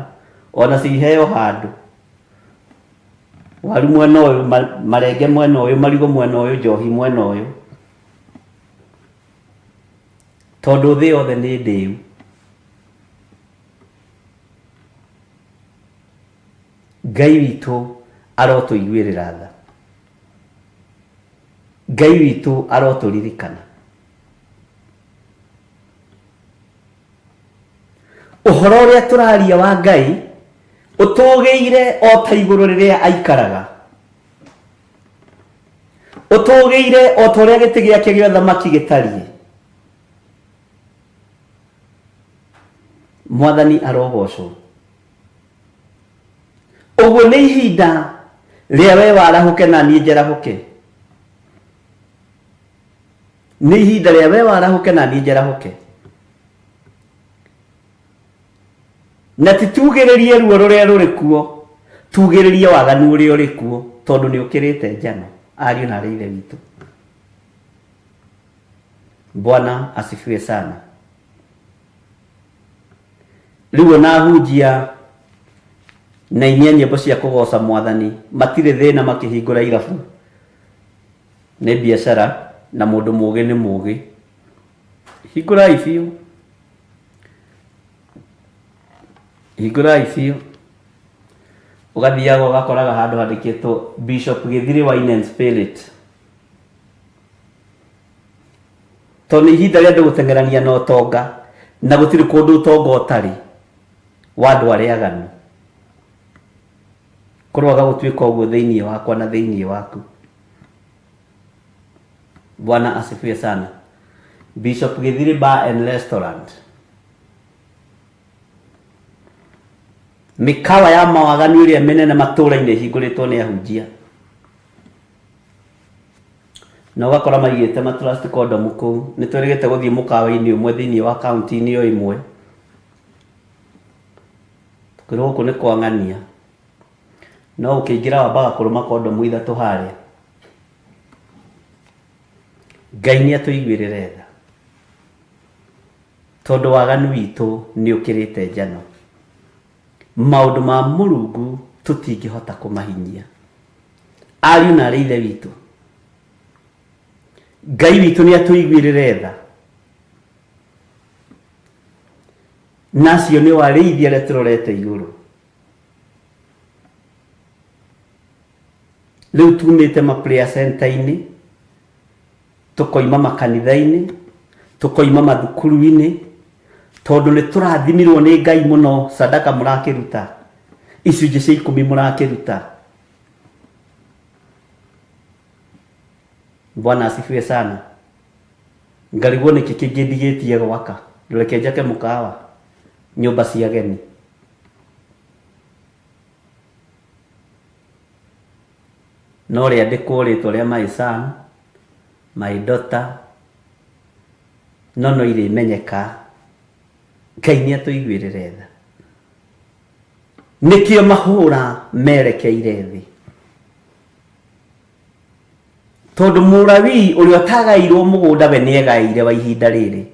ona ciheo handu waru mwena uyu marenge mwena uyu marigo mwena uyu njohi mwena uyu tondu thi yothe ni ndiu. Ngai witu arotuiguirira tha. Ngai witu aroturirikana. Uhoro uria turaria wa Ngai utugeire o ta iguru riria aikaraga, utugeire o ta uria giti giake gia thamaki gitarie. Mwathani arogocwo. Uguo ni ihinda ria we warahuke na nie njerahuke. Ni ihinda ria we warahuke na nie njerahuke. Na titugiririe ruo ruria ruri kuo, tugiririe waganu uria uri kuo tondu ni ukirite njano. Ariu na arithe witu. Bwana asifiwe sana. Riu na hujia na inyia nyimbo cia kugoca Mwathani matire thina makihingura irabu ni biashara na mundu mugi ni mugi. Hingurai biu. Hingurai biu. Ugathiaga ugakoraga handu handikitwo Bishop Githiri Wine and Spirit. Toni ihinda ria gutengerania na utonga na gutiri kundu utonga utari wandu ariaganu. Kurwaga gutwika uguo thiini wakwa na thiini waku. Bwana asifiwe sana. Bishop Githiri Bar and Restaurant. Mikawa ya mawaganu iria menene matura-ini hinguritwo ni ahunjia. Na ugakora maigite matrust condom kuu ni twirigite guthie mukawa-ini umwe thiini wa county-ini yo imwe. Tukirwo ku ni kwang'ania. No ukiingira wambaga kuruma condom ithatu haria. Ngai ni atuiguirire tha. Tondu waganu witu ni ukirite njano. Maundu ma Mulungu tutingihota kumahinyia. Ariu na arithe witu. Ngai witu ni atuiguirire tha. Nacio ni wariithia ria turorete iguru. Riu tumite ma prayer center-ini, tukoima makanitha-ini, tukoima mathukuru-ini, tondu ni turathimirwo ni Ngai muno sadaka murakiruta. Icunji cia 10 murakiruta. Bwana asifiwe sana. Ngarigwo ni kikingidigitie gwaka. Ndureke njake mukawa. Nyumba cia ageni. No ria ndikuritwo ria my son, my daughter, no iri menyeka. Ngai ni atuiguirire tha. Nikio mahura merekeire thi. Tondu Murawi uria tagairwo mugunda we niegaire wa ihinda riri.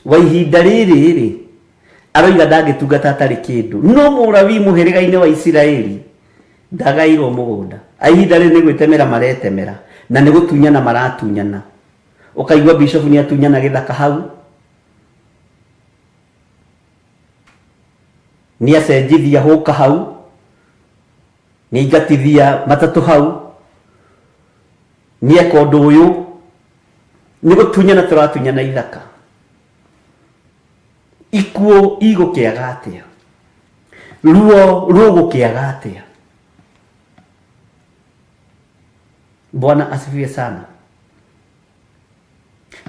Wa ihinda riri aroiga ndangitungata atari kindu. No Murawi muhiriga-ini wa Isiraeli ndagairwo mugunda. Ihinda riri ni gwitemera maretemera na ni gutunyana maratunyana. Ukaigwa bishop ni atunyana githaka hau. Ni acenjithia huka hau. Ni ngatithia matatu hau. nieka ũndũ ũyũ nĩ gũtunyana tũratunyana ithaka. Ikuũ igũkĩaga atĩa? Ruo rũgũkĩaga atĩa? Bwana asifiwe sana.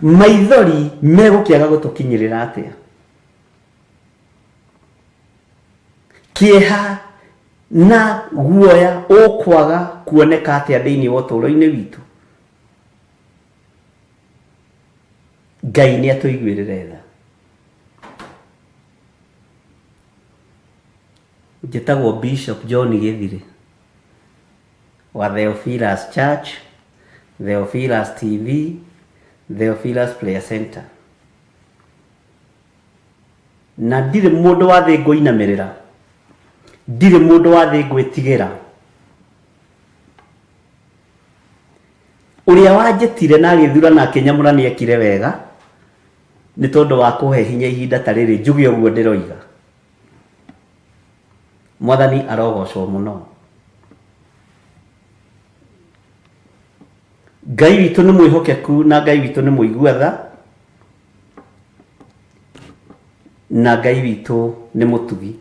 Maithori megũkĩaga gũtũkinyĩrĩra atĩa? Kĩeha na guoya ũkwaga kuoneka atĩa thĩinĩ wa ũtũũro-inĩ witũ? Ngai nĩ atũiguĩrĩre tha. Njĩtagwo Bishop John Gĩthirĩ wa Theophilus Church, Theophilus TV, Theophilus Prayer Center. Na ndirĩ mũndũ wa thĩ ngũinamĩrĩra, ndirĩ mũndũ wa thĩ ngwĩtigĩra. Ũrĩa wanjĩtire na agĩthura na akĩnyamũra nĩ ekire wega, nĩ tondũ wa kũhe hinya ihinda ta rĩrĩ njuge ũguo ndĩroiga. Mwathani arogocwo mũno. Ngai witũ nĩ mwĩhokeku na Ngai witũ nĩ mũigua tha, na Ngai witũ nĩ mũtugi.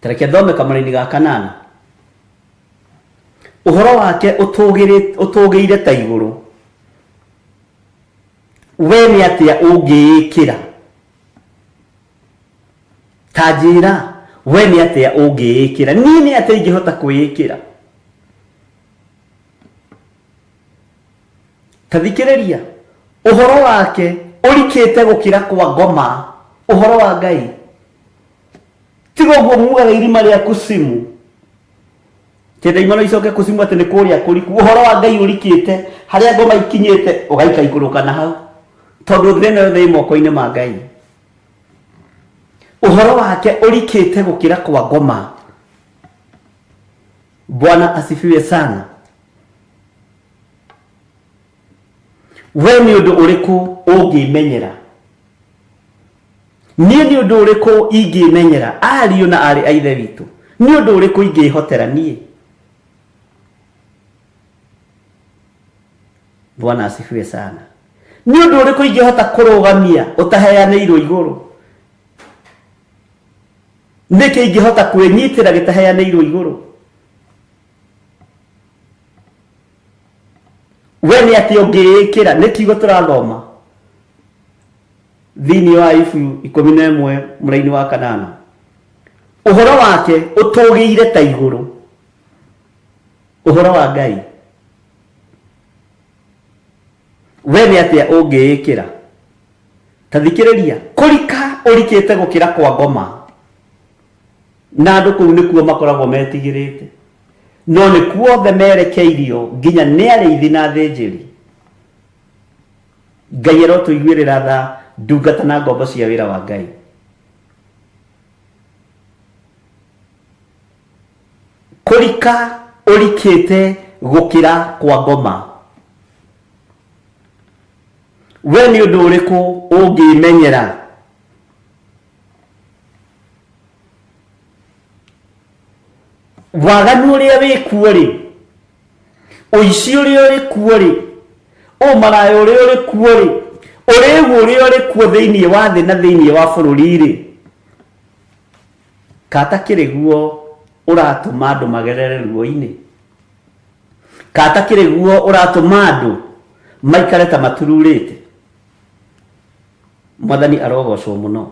Tareke thome kamũra-inĩ ga 8. Ũhoro wake ũtũgĩire ta igũrũ. We nĩ atĩa ũngĩĩkĩra? Ta njĩra, we nĩ atĩa ũngĩĩkĩra? Niĩ nĩ atĩa ingĩhota kwĩĩkĩra? Ta thikĩrĩria, ũhoro wake ũrikĩte gũkĩra kwa ngoma. Ũhoro wa Ngai tiga ũguo mugaga irima rĩa Kusimu, kĩnda imano icoke Kusimu atĩ nĩ kũrĩa kũriku. Ũhoro wa Ngai ũrikĩte harĩa ngoma ikinyĩte ũgaika ikũrũka na hau, tondũ thĩna yothe ĩ moko-inĩ ma Ngai. Ũhoro wake ũrikĩte gũkĩra kwa ngoma. Bwana asifiwe sana. We nĩ ũndũ ũrĩkũ ũngĩmenyera? Niĩ nĩ ũndũ ũrĩkũ ingĩmenyera? Ariũ na arĩ a ithe witũ, nĩ ũndũ ũrĩkũ ingĩhotera niĩ? Bwana asifiwe sana. Nĩ ũndũ ũrĩkũ ingĩhota kũrũgamia ũtaheanĩirwo igũrũ? Nĩkĩ ingĩhota kwĩnyitĩra gĩtaheanĩirwo igũrũ? We nĩ atĩ ũngĩĩkĩra? Nĩ kiugo tũrathoma thĩinĩ wa Ibu 11 mũra-inĩ wa 8. Ũhoro wake ũtũgĩire ta igũrũ. Ũhoro wa Ngai we nĩ atĩa ũngĩĩkĩra? Ta thikĩrĩria, kũrika ũrikĩte gũkĩra kwa ngoma. Na andũ kũu nĩkuo makoragwo metigĩrĩte, no nĩkuo othe merekeirio nginya nĩ arĩithi na thĩnjĩri. Ngai arotũiguĩrĩra tha ndungata na ngombo cia wĩra wa Ngai. Kũrika ũrikĩte gũkĩra kwa ngoma. We nĩ ũndũ ũrĩkũ ũngĩmenyera? Waganu ũrĩa wĩkuo rĩ, ũici ũrĩa ũrĩ kuo rĩ, ũmaraya ũrĩa ũrĩ kuo rĩ, ũrĩgu ũrĩa ũrĩ kuo thĩinĩ wa thĩ na thĩinĩ wa bũrũri rĩ, katakĩrĩ guo ũratũma andũ magerere ruo-inĩ? Katakĩrĩ guo ũratũma andũ maikare ta matururĩte? Mwathani arogocwo mũno.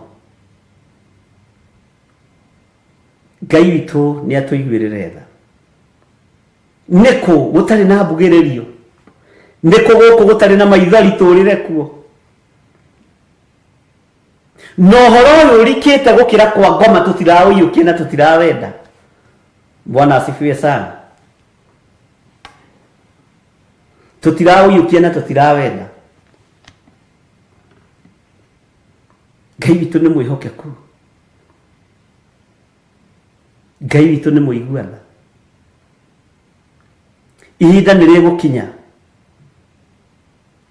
Ngai witũ nĩ atũiguĩrĩre tha. Nĩkũ gũtarĩ na mbugĩrĩrio? Nĩkũ gũkũ gũtarĩ na maithori tũrĩre kuo? Na ũhoro ũyũ ũrikĩte gũkĩra kwa ngoma tũtiraũiyũkia na tũtirawenda. Bwana asifiwe sana. Tũtiraũiyũkia na tũtirawenda. Ngai witũ nĩ mwĩhokeku. Ngai witũ nĩ mũigua tha. Ihinda nĩ rĩgũkinya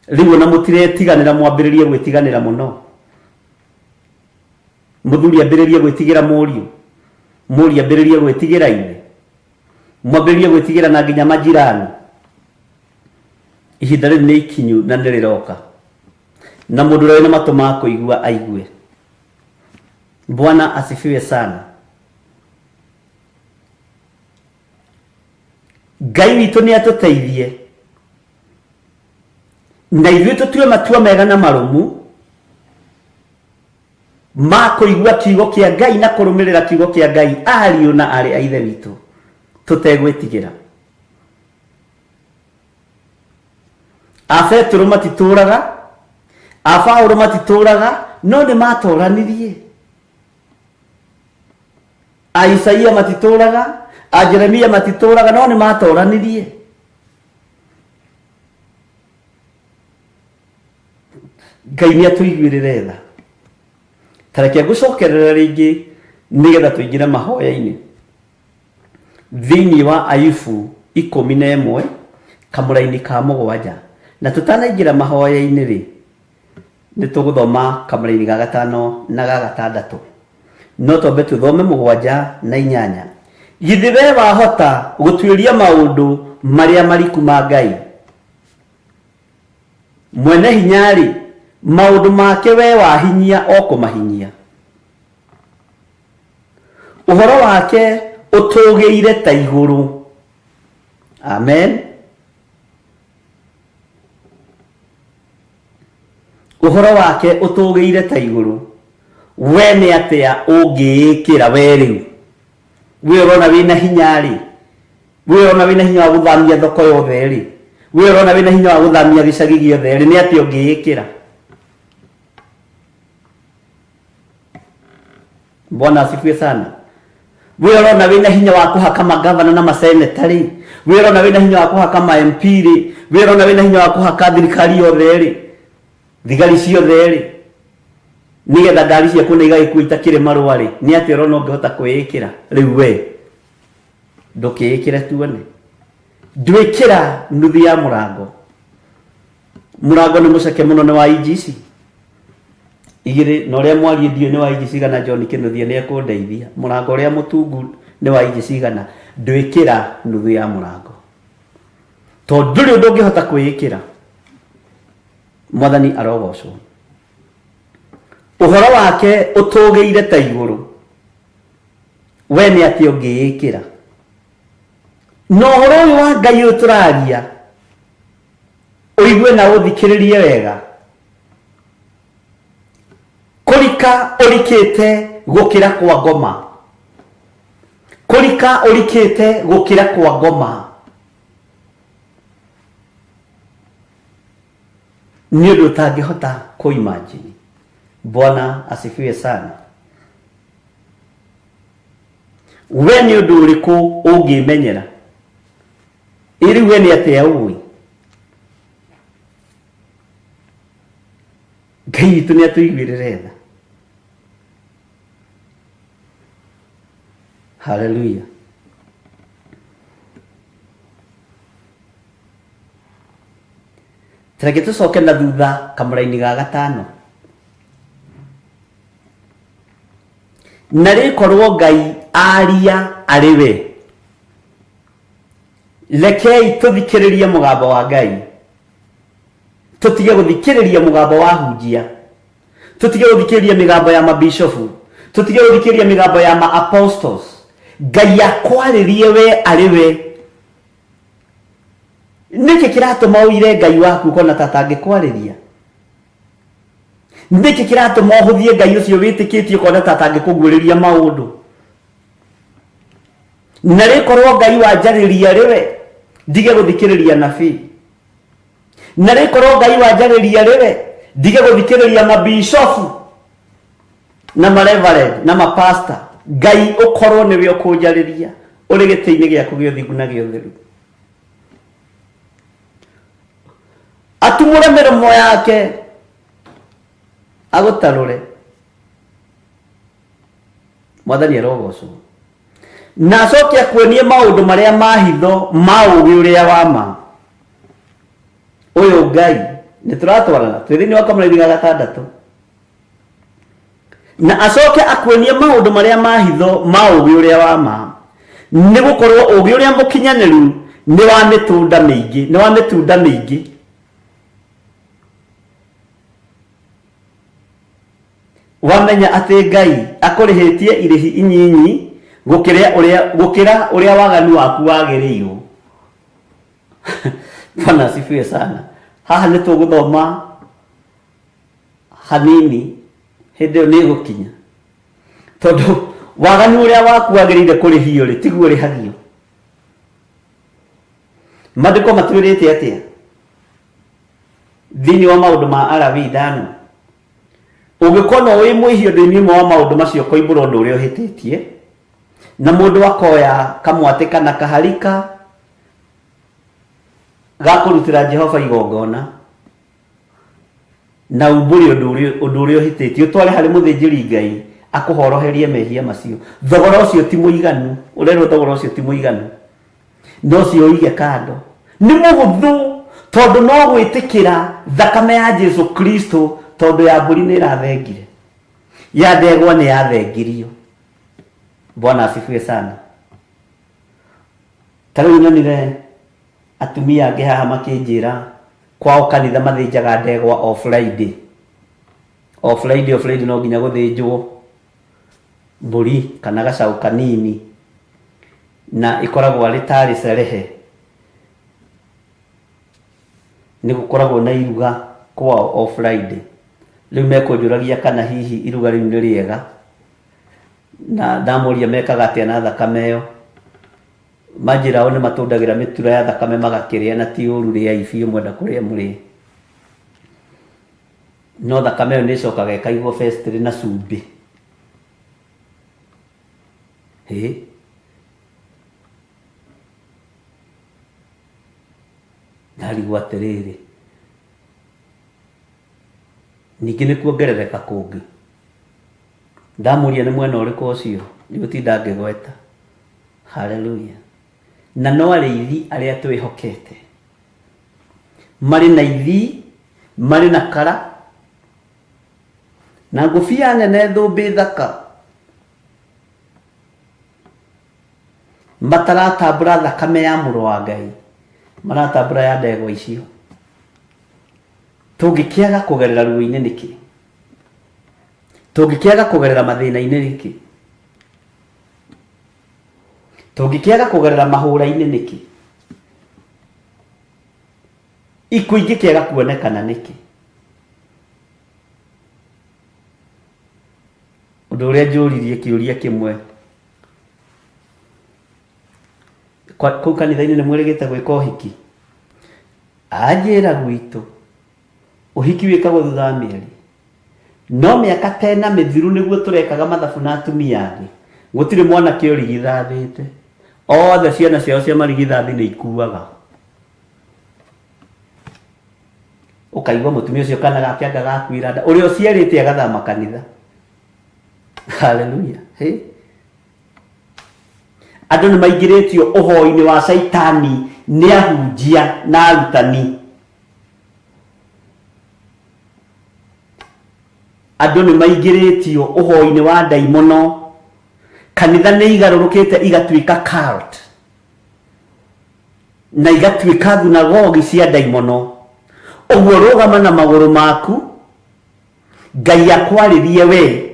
rĩu ona mũtiretiganĩra, mwambĩrĩrie gwĩtiganĩra mũno. Mũthuri ambĩrĩrie gwĩtigĩra mũriũ, mũriũ ambĩrĩrie gwĩtigĩra ithe, mwambĩrĩrie gwĩtigĩra na nginya majirani. ihinda rĩu nĩ ikinyu na nĩ rĩroka, na mũndũ ũrĩa wĩna matũ ma kũigua aigue. Bwana asifiwe sana. Ngai witũ nĩ atũteithie na ithuĩ tũtue matua mega na marũmu ma kũigua kiugo kĩa Ngai na kũrũmĩrĩra kiugo kĩa Ngai ariũ na arĩ a ithe witũ tũtegwĩtigĩra. A Petero matitũraga, a Paulo matitũraga, no nĩ matoranirie. A Isaia matitũraga, a Jeremia matitũraga, no nĩ matoranirie. Ngai nĩ atũiguĩrĩre tha. Tareke ngũcokerera rĩngĩ nĩgetha tũingĩre mahoya-inĩ thĩinĩ wa Ayubu 11 kamũra-inĩ ka 7, na tũtanaingĩra mahoya-inĩ rĩ nĩ tũgũthoma kamũra-inĩ ga 5 na ga 6, no twambe tũthome 7 na 8. Githĩ we wahota gũtuĩria maũndũ marĩa mariku ma Ngai? Mwene hinya rĩ, maũndũ make we wahinyia o kũmahinyia. Ũhoro wake ũtũgĩire ta igũrũ. Amen. Ũhoro wake ũtũgĩire ta igũrũ. We nĩ atĩa ũngĩĩkĩra we rĩu? We ũrona wĩna hinya rĩ, we ũrona wĩna hinya wa gũthamia thoko yothe rĩ, we ũrona wĩna hinya wa gũthamia gĩcagi gĩothe rĩ, nĩ atĩa ũngĩĩkĩra? Bwana asifiwe sana. We ũrona wĩna hinya wa kũhaka magavana na maseneta rĩ, we ũrona wĩna hinya wa kũhaka ma MP rĩ, we ũrona wĩna hinya wa kũhaka thirikari yothe rĩ, thigari ciothe rĩ, nigetha ngari ciaku na igagĩkua itakĩrĩ marũa rĩ, nĩ atĩa ũrona ũngĩhota kwĩĩkĩra? Rĩu we ndũkĩĩkĩre tuone. Ndwĩkĩra nuthu ya mũrango. Mũrango nĩ mũceke mũno nĩ wa IGC 2, na ũrĩa mwarindio nĩ wa IGC 100 John Kĩnuthia nĩ ekũndeithia. Mũrango ũrĩa mũtungu nĩ wa IGC 100. Ndwĩkĩra nuthu ya mũrango, tondũ ndũrĩ ũndũ ũngĩhota kwĩĩkĩra. Mwathani arogocwo. Ũhoro wake ũtũgĩire ta igũrũ. We nĩ atĩ ũngĩĩkĩra. No ũhoro ũyũ wa Ngai ũyũ tũraria ũigue na ũthikĩrĩrie wega. Kũrika ũrikĩte gũkĩra kwa ngoma. Kũrika ũrikĩte gũkĩra kwa ngoma. Nĩ ũndũ ũtangĩhota kũimagine. Bwana asifiwe sana. We nĩ ũndũ ũrĩkũ ũngĩmenyera? Ĩrĩ we nĩ atĩa ũĩ? Ngai witũ nĩ atũiguĩrĩre tha. Hallelujah. Tareke tũcoke na thutha kamũra-inĩ ga 5. Na rĩkorwo Ngai aria arĩ we, rekei tũthikĩrĩrie mũgambo wa Ngai. Tũtige gũthikĩrĩria mũgambo wa hunjia, tũtige gũthikĩrĩria mĩgambo ya mabishofu, tũtige gũthikĩrĩria mĩgambo ya ma-apostles. Ngai akwarĩrie we arĩ we. Nĩkĩ kĩratũma ũire Ngai waku kona ta atangĩkwarĩria? Nĩkĩ kĩratũma ũhũthie Ngai ũcio wĩtĩkĩtie kona ta atangĩkũguũrĩria maũndũ? Na rĩkorwo Ngai wanjarĩria arĩ we, ndige gũthikĩrĩria nabii. Na rĩkorwo Ngai wanjarĩria arĩ we, ndige gũthikĩrĩria mabishofu na mareverend na mapasta. Ngai ũkorwo nĩwe ũkũnjarĩria ũrĩ gĩtĩ-inĩ gĩaku gĩa ũthingu na gĩa ũtheru. Atumũre mĩromo yake agũtarũre. Mwathani arogocwo. Na acoke akuonie maũndũ marĩa mahitho ma ũũgĩ ũrĩa wa ma. Ũyũ Ngai nĩ tũratwarana twĩ thĩinĩ wa kamũra-inĩ ga 6. Na acoke akuonie maũndũ marĩa mahitho ma ũũgĩ ũrĩa wa ma. Nĩ gũkorwo ũũgĩ ũrĩa mũkinyanĩru nĩ wa mĩtunda mĩingĩ, nĩ wa mĩtunda mĩingĩ. wamenya ati Ngai akurihitie irihi inyinyi gukira uria waganu waku wagiriirwo. Bwana asifiwe sana. Haha nĩ tũgũthoma hanini hĩndĩ ĩyo nĩ gũkinya, tondũ waganu ũrĩa waku wagĩrĩire kũrĩhio rĩ tiguo rĩhagio. Maandĩko matwĩrĩte atĩa thĩinĩ wa maũndũ ma Alawii 5? Ũngĩkorwo wĩ mwĩhia thĩinĩ ũmwe wa maũndũ macio kũimbũra ũndũ ũrĩa ũhĩtĩtie, na mũndũ akoya kamwatĩ kana kaharika gakũrutĩra Jehova igongona na umbũri ũndũ ũrĩa ũhĩtĩtie, ũtware harĩ mũthĩnjĩri Ngai akũhoroherie mehia macio, thogora ũcio ti mũiganu, ũrerwo thogora ũcio ti mũiganu, no cio ũige kando. Nĩ mũhũthũ, tondũ no gwĩtĩkĩra thakame ya Jesu Kristo, tondũ ya mbũri nĩ ĩrathengire, ya ndegwa nĩ yathengirio. Bwana asifiwe sana. Tarĩu nyonire atumia angĩ haha makĩnjĩra kwao kanitha mathĩnjaga ndegwa o Friday. O Friday no nginya gũthĩnjwo mbũri kana gacaũ kanini, na ikoragwo arĩ tarĩ cerehe. Nĩ gũkoragwo na iruga kwao o Friday. Rĩu mekũnjũragia kana hihi iruga rĩu nĩ rĩega, na ndamũria mekaga atĩa na thakame ĩyo. Manjĩra o nĩ matũndagĩra mĩtura ya thakame magakĩrĩa, na ti ũru rĩai biũ mwenda kũrĩa mũrĩe. No thakame ĩyo nĩ ĩcokaga ĩkaigwo vestry na cumbĩ. Ndarigwo atĩrĩrĩ, ningĩ nĩ kuongerereka kũngĩ. Ndamũria nĩ mwena ũrĩkũ ũcio, nĩgũtinda ngĩgweta. Haleluya. Na no arĩithi arĩa twĩhokete marĩ na ithi, marĩ na kara na ngũbia nene thũmbĩ thaka, mataratambũra thakame ya mũrũ wa Ngai, maratambũra ya ndegwa icio. Tũngĩkĩaga kũgerera ruo-inĩ nĩkĩ? Tũngĩkĩaga kũgerera mathĩna-inĩ nĩkĩ? Tũngĩkĩaga kũgerera mahũra-inĩ nĩkĩ? Ikuũ ingĩkĩaga kuonekana nĩkĩ? Ũndũ ũrĩa njũririe kĩũria kĩmwe, kũu kanitha-inĩ nĩ mwĩrĩgĩte gwĩka ũhiki? Anjĩra gwitũ ũhiki wĩkagwo thutha wa mĩeri, no mĩaka tena mĩthiru nĩguo tũrekaga mathabu na atumia angĩ. Gũtirĩ mwanake ũrigithathĩte, othe ciana ciao cia marigithathi nĩ ikuaga. Ũkaigua mũtumia ũcio kana gake anga gakuĩra nda, ũrĩa ũciarĩte agathama kanitha. Haleluya. Andũ nĩ maingĩrĩtio ũhoi-inĩ wa Saitani nĩ ahunjia na arutani. Andũ nĩ maingĩrĩtio ũhoi-inĩ wa ndaimono. Kanitha nĩ igarũrũkĩte igatuĩka cult na igatuĩka thunagogi cia ndaimono. Ũguo rũgama na magũrũ maku, Ngai akwarĩrie we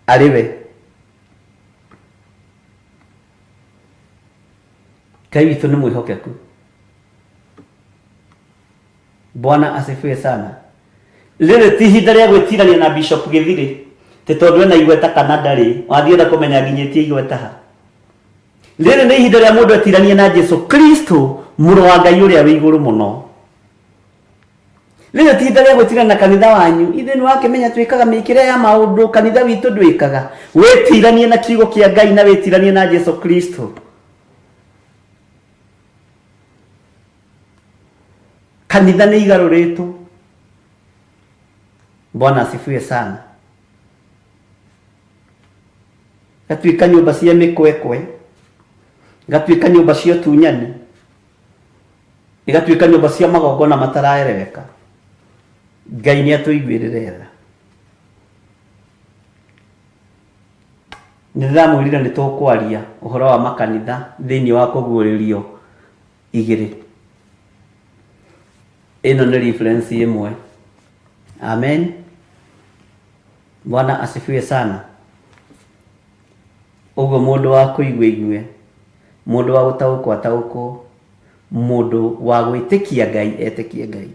arĩ we. Ngai witũ nĩ mwĩhokeku. Bwana asifiwe sana. Rĩrĩ ti ihinda rĩa gwĩtirania na Bishop Gĩthirĩ tĩ tondũ ena igweta kana ndarĩ, wathiĩra kũmenya nginyĩtie igweta ha. Rĩrĩ nĩ ihinda rĩa mũndũ etirania na Jesu Kristo, mũrũ wa Ngai ũrĩa wĩ igũrũ mũno. Rĩrĩ ti ihinda rĩa gwĩtirania na kanitha wanyu. Ithe nĩ wakĩmenya twĩkaga mĩkĩre ya maũndũ, kanitha witũ ndwĩkaga. Wĩtiranie na kiugo kĩa Ngai na wĩtiranie na Jesu Kristo. Kanitha nĩ igarũrĩtwo. Bwana asifiwe sana. Gatuĩka nyũmba cia mĩkwekwe, gatuĩka nyũmba cia ũtunyani, igatuĩka nyũmba cia magongona mataraereweka. Ngai nĩ atũiguĩrĩre tha. Nĩ ndĩramwĩrire nĩ tũkwaria ũhoro wa makanitha thĩinĩ wa kũguũrĩrio igĩrĩ. Ĩno nĩ reference ĩmwe. Amen. Bwana asifiwe sana. Ugo mundu wa kuigwe mundu wa gutaukwo mundu wa gwitikia Ngai etikie Ngai.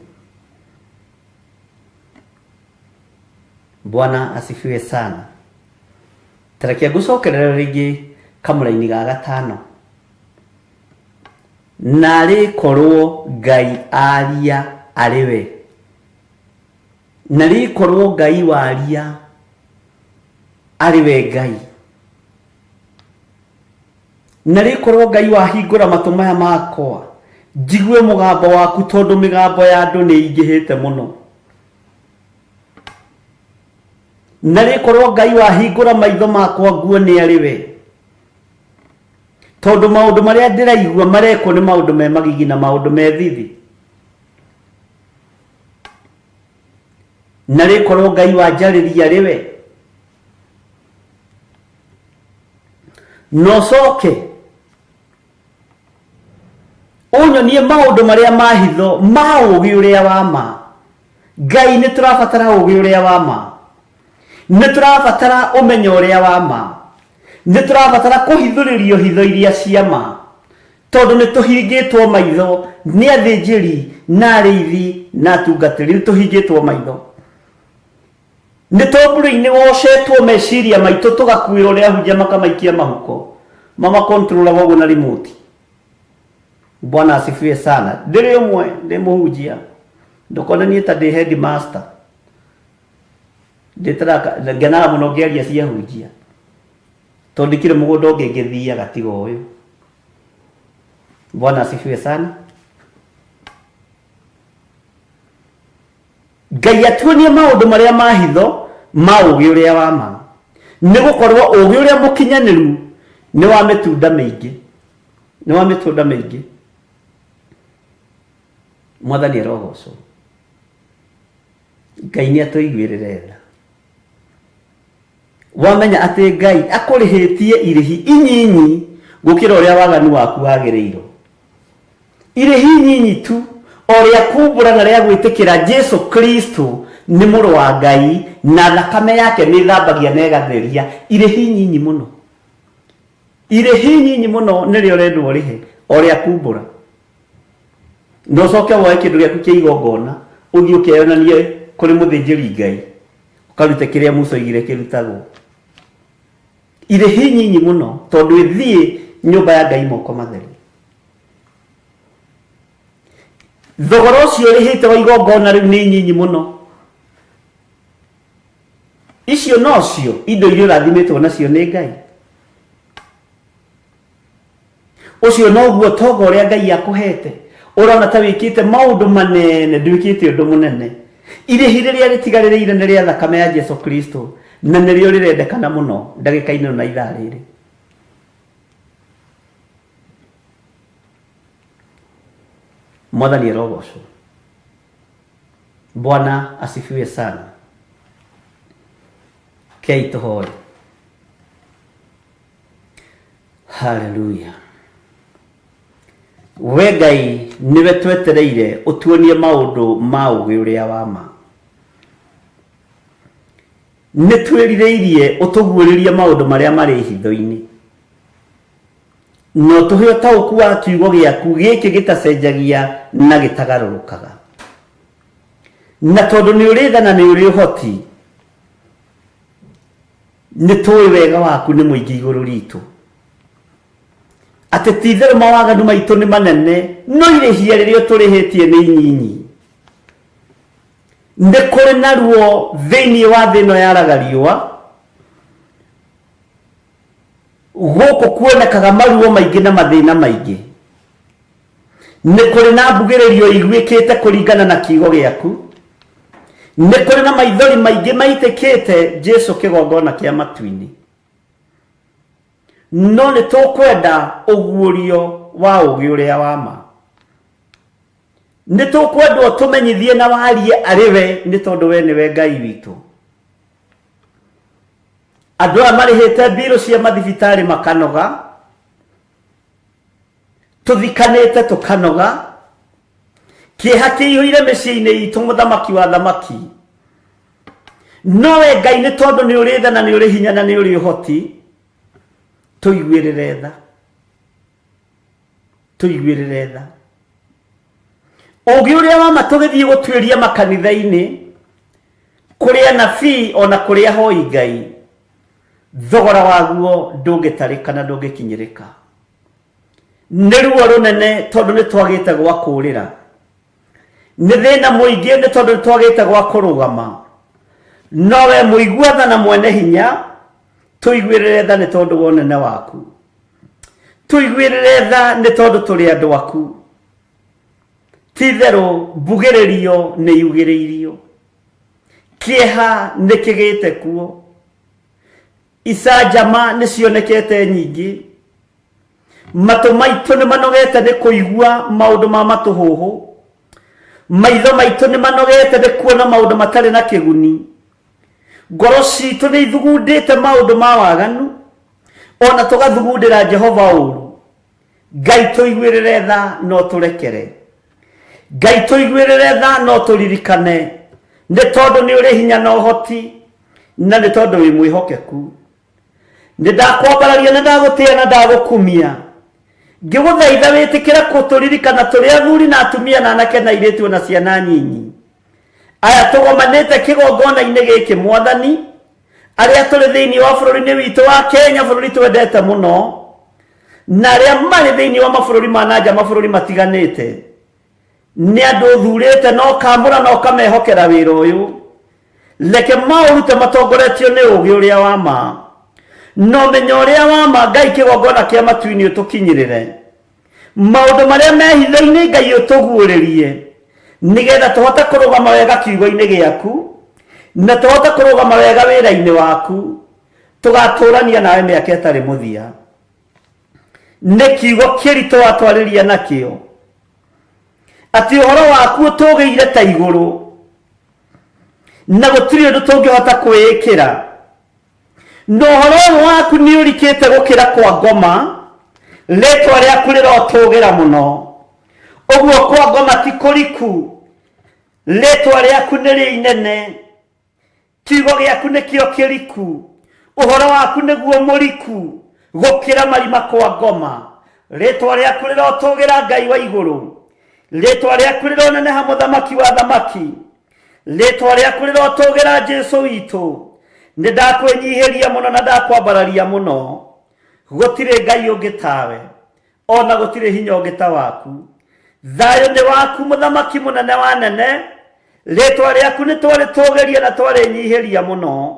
Bwana asifiwe sana. Tarakia gucokerera ringi kamuraini ga gatano. Nari korwo Ngai aria ariwe. Nari korwo Ngai waria ariwe Ngai. Nari korwo Ngai wahingura matu maya makwa njigue mugambo waku, tondu migambo ya andu ni ingihite muno. Nari korwo Ngai wahingura maitho makwa nguone ariwe, tondu maundu maria ndiraigua mareko ni maundu me magigi na maundu me thithi. Nari korwo Ngai wanjariria ariwe, no coke unyonie maundu maria mahitho ma ugi uria wa ma. Ngai ni turabatara ugi uria wa ma, ni turabatara umenyo uria wa ma, ni turabatara kuhithuririo hitho iria cia ma, tondu ni tuhingitwo maitho ni athinjiri na ariithi na atungatiri. Ni tuhingitwo maitho, ni tomburu-ini wocetwo meciria maitu tugakuira uria hunjia makamaikia mahuko mama controla wogu na remote. Bwana asifiwe sana. Ndiri umwe ndi muhunjia ndukona ni ta ndi headmaster nditara ngena muno ngeria cia hunjia tondu kire mugunda ungi ngithia gatigo uyu. Bwana asifiwe sana. Ngai atuonie maundu maria mahitho ma ugi uria wa ma, ni gukorwo ugi uria mukinyaniru ni wa mitunda mingi, ni wa mitunda mingi. Mwathani arogocwo. Ngai ni atuiguirire tha. Wamenya ati Ngai akurihitie irihi inyinyi gukira uria waganu waku wagireiro. Irihi inyinyi tu oria kumbura na ria gwitikira Jesu Kristo ni muru wa Ngai na thakame yake ni thambagia na igatheria. Irihi inyinyi muno, irihi inyinyi muno ni rio rendwo rihe oria kumbura. No coke woe kindu giaku kia igongona uthii ukeyonanie kuri muthinjiri Ngai ukarute kiria Musa igire kirutagwo. Irihi nyinyi muno tondu ithii nyumba ya Ngai moko matheri. Thogora ucio rihite wa igongona riu ni nyinyi muno. Icio nocio indo iria rathimitwo nacio ni Ngai. Ucio noguo togo uria Ngai akuhete. Urona ta wikite maundu manene, ndwikite undu munene. Irihi riria ritigaririire ni ria thakame ya Jesu Kristo na nirio rirendekana muno ndagika-ini na ithaa riri. Mwathani arogocwo. Bwana asifiwe sana. Kei tuhoe. Hallelujah. We Ngai niwe twetereire utuonie maundu ma ugi uria wa ma. Ni twirireirie utuguuririe maundu maria mari hitho-ini. No tuhio tauku wa kiugo giaku giki gitacenjagia na gitagarurukaga. Na tondu ni urithana ni uri uhoti, ni tuwi wega waku ni muingi iguru ritu. Ati tithiru mawaganu maitu ni manene, no irihia ririo turihitie ni inyinyi. Ndi kuri naruo thiini wa thino yaraga riua, guku kuonekaga maruo maingi na mathina maingi. Ni kuri na mbugiririo igwikite kuringana na kiugo giaku. Ni kuri na maithori maingi maitikite Jesu kigongona kia matu-ini. No ni tukwenda uguurio wa ugi uria wa ma. Ni tukwenda tumenyithie na warie ariwe ni tondu we niwe Ngai witu. Andu aya marihite mbiro cia mathibitari makanoga, tuthikanite tukanoga, kieha kiiyuire micii-ini itu muthamaki wa thamaki nowe Ngai nĩ tondũ nĩ ũrĩ tha na nĩ ũrĩ hinya na nĩ ũrĩ ũhoti, tũiguĩrĩre tha, tũiguĩrĩre tha. Ũngĩ ũrĩa wa ma tũgĩthiĩ gũtuĩria makanitha-inĩ kũrĩ anabii ona kũrĩ ahoi Ngai, thogora waguo ndũngĩtarĩka na ndũngĩkinyĩrĩka. Nĩ ruo rũnene tondũ nĩ twagĩte gwa kũũrĩra, nĩ thĩna mũingĩ nĩ tondũ nĩ twagĩte gwa kũrũgama. Nowe mũigua tha na mwene hinya, tũiguĩrĩre tha nĩ tondũ wa ũnene waku, tũiguĩrĩre tha nĩ tondũ tũrĩ andũ aku. Ti itherũ mbugĩrĩrio nĩ yugĩrĩirio, kĩeha nĩ kĩgĩte kuo, icanjama nĩ cionekete nyingĩ, matũ maitũ nĩ manogete nĩ kũigua maũndũ ma matũhũhũ, maitho maitũ nĩ manogete nĩ kuona maũndũ matarĩ na kĩguni, ngoro citũ nĩ ithugundĩte maũndũ ma waganu, ona tũgathugundĩra Jehova ũũru. Ngai tũiguĩrĩre tha no tũrekere, Ngai tũiguĩrĩre tha no tũririkane, nĩ tondũ nĩ ũrĩ hinya na ũhoti, na nĩ tondũ wĩ mwĩhokeku. Nĩ ndakwambararia na ndagũtĩĩa na ndagũkumia, ngĩgũthaitha wĩtĩkĩre gũtũririkana tũrĩ athuri na atumia na anake na airĩtu na ciana nyinyi, aya tũgomanĩte kĩgongona-inĩ gĩkĩ Mwathani, arĩa tũrĩ thĩinĩ wa bũrũri-inĩ witũ wa Kenya, bũrũri twendete mũno, na arĩa marĩ thĩinĩ wa mabũrũri ma nanja, mabũrũri matiganĩte. Nĩ andũ thurĩte na ũkamũra na ũkamehokera wĩra ũyũ, reke maũrute matongoretio nĩ ũũgĩ ũrĩa wa ma, no menya ũrĩa wa ma. Ngai kĩgongona kĩa matu-inĩ ũtũkinyĩrĩre, maũndũ marĩa mehitho-inĩ Ngai ũtũguũrĩrie, nĩgetha tũhote kũrũgama wega kiugo-inĩ gĩaku, na tũhote kũrũgama wega wĩra-inĩ waku, tũgatũrania nawe mĩaka ĩtarĩ mũthia. Nĩ kiugo kĩritũ watwarĩria nakĩo, atĩ ũhoro waku ũtũgĩire ta igũrũ, na gũtirĩ ũndũ tũngĩhota kwĩĩkĩra. No ũhoro ũyũ waku nĩ ũrikĩte gũkĩra kwa ngoma, rĩtwa rĩaku rĩrotũgĩra mũno. Ũguo kwa ngoma ti kũriku, rĩtwa rĩaku nĩ rĩinene, kiugo gĩaku nĩkĩo kĩriku, ũhoro waku nĩguo mũriku gũkĩra marima kwa ngoma. Rĩtwa rĩaku rĩrotũgĩra Ngai wa igũrũ, rĩtwa rĩaku rĩroneneha mũthamaki wa thamaki, rĩtwa rĩaku rĩrotũgĩra Jesũ witũ. Nĩ ndakwĩnyihĩria mũno na ndakwambararia mũno, gũtirĩ Ngai ũngĩ tawe, ona gũtirĩ hinya ũngĩ ta waku. Thayũ nĩ waku mũthamaki mũnene wa nene, rĩtwa rĩaku nĩ twarĩtũgĩria na twarĩnyihĩria mũno.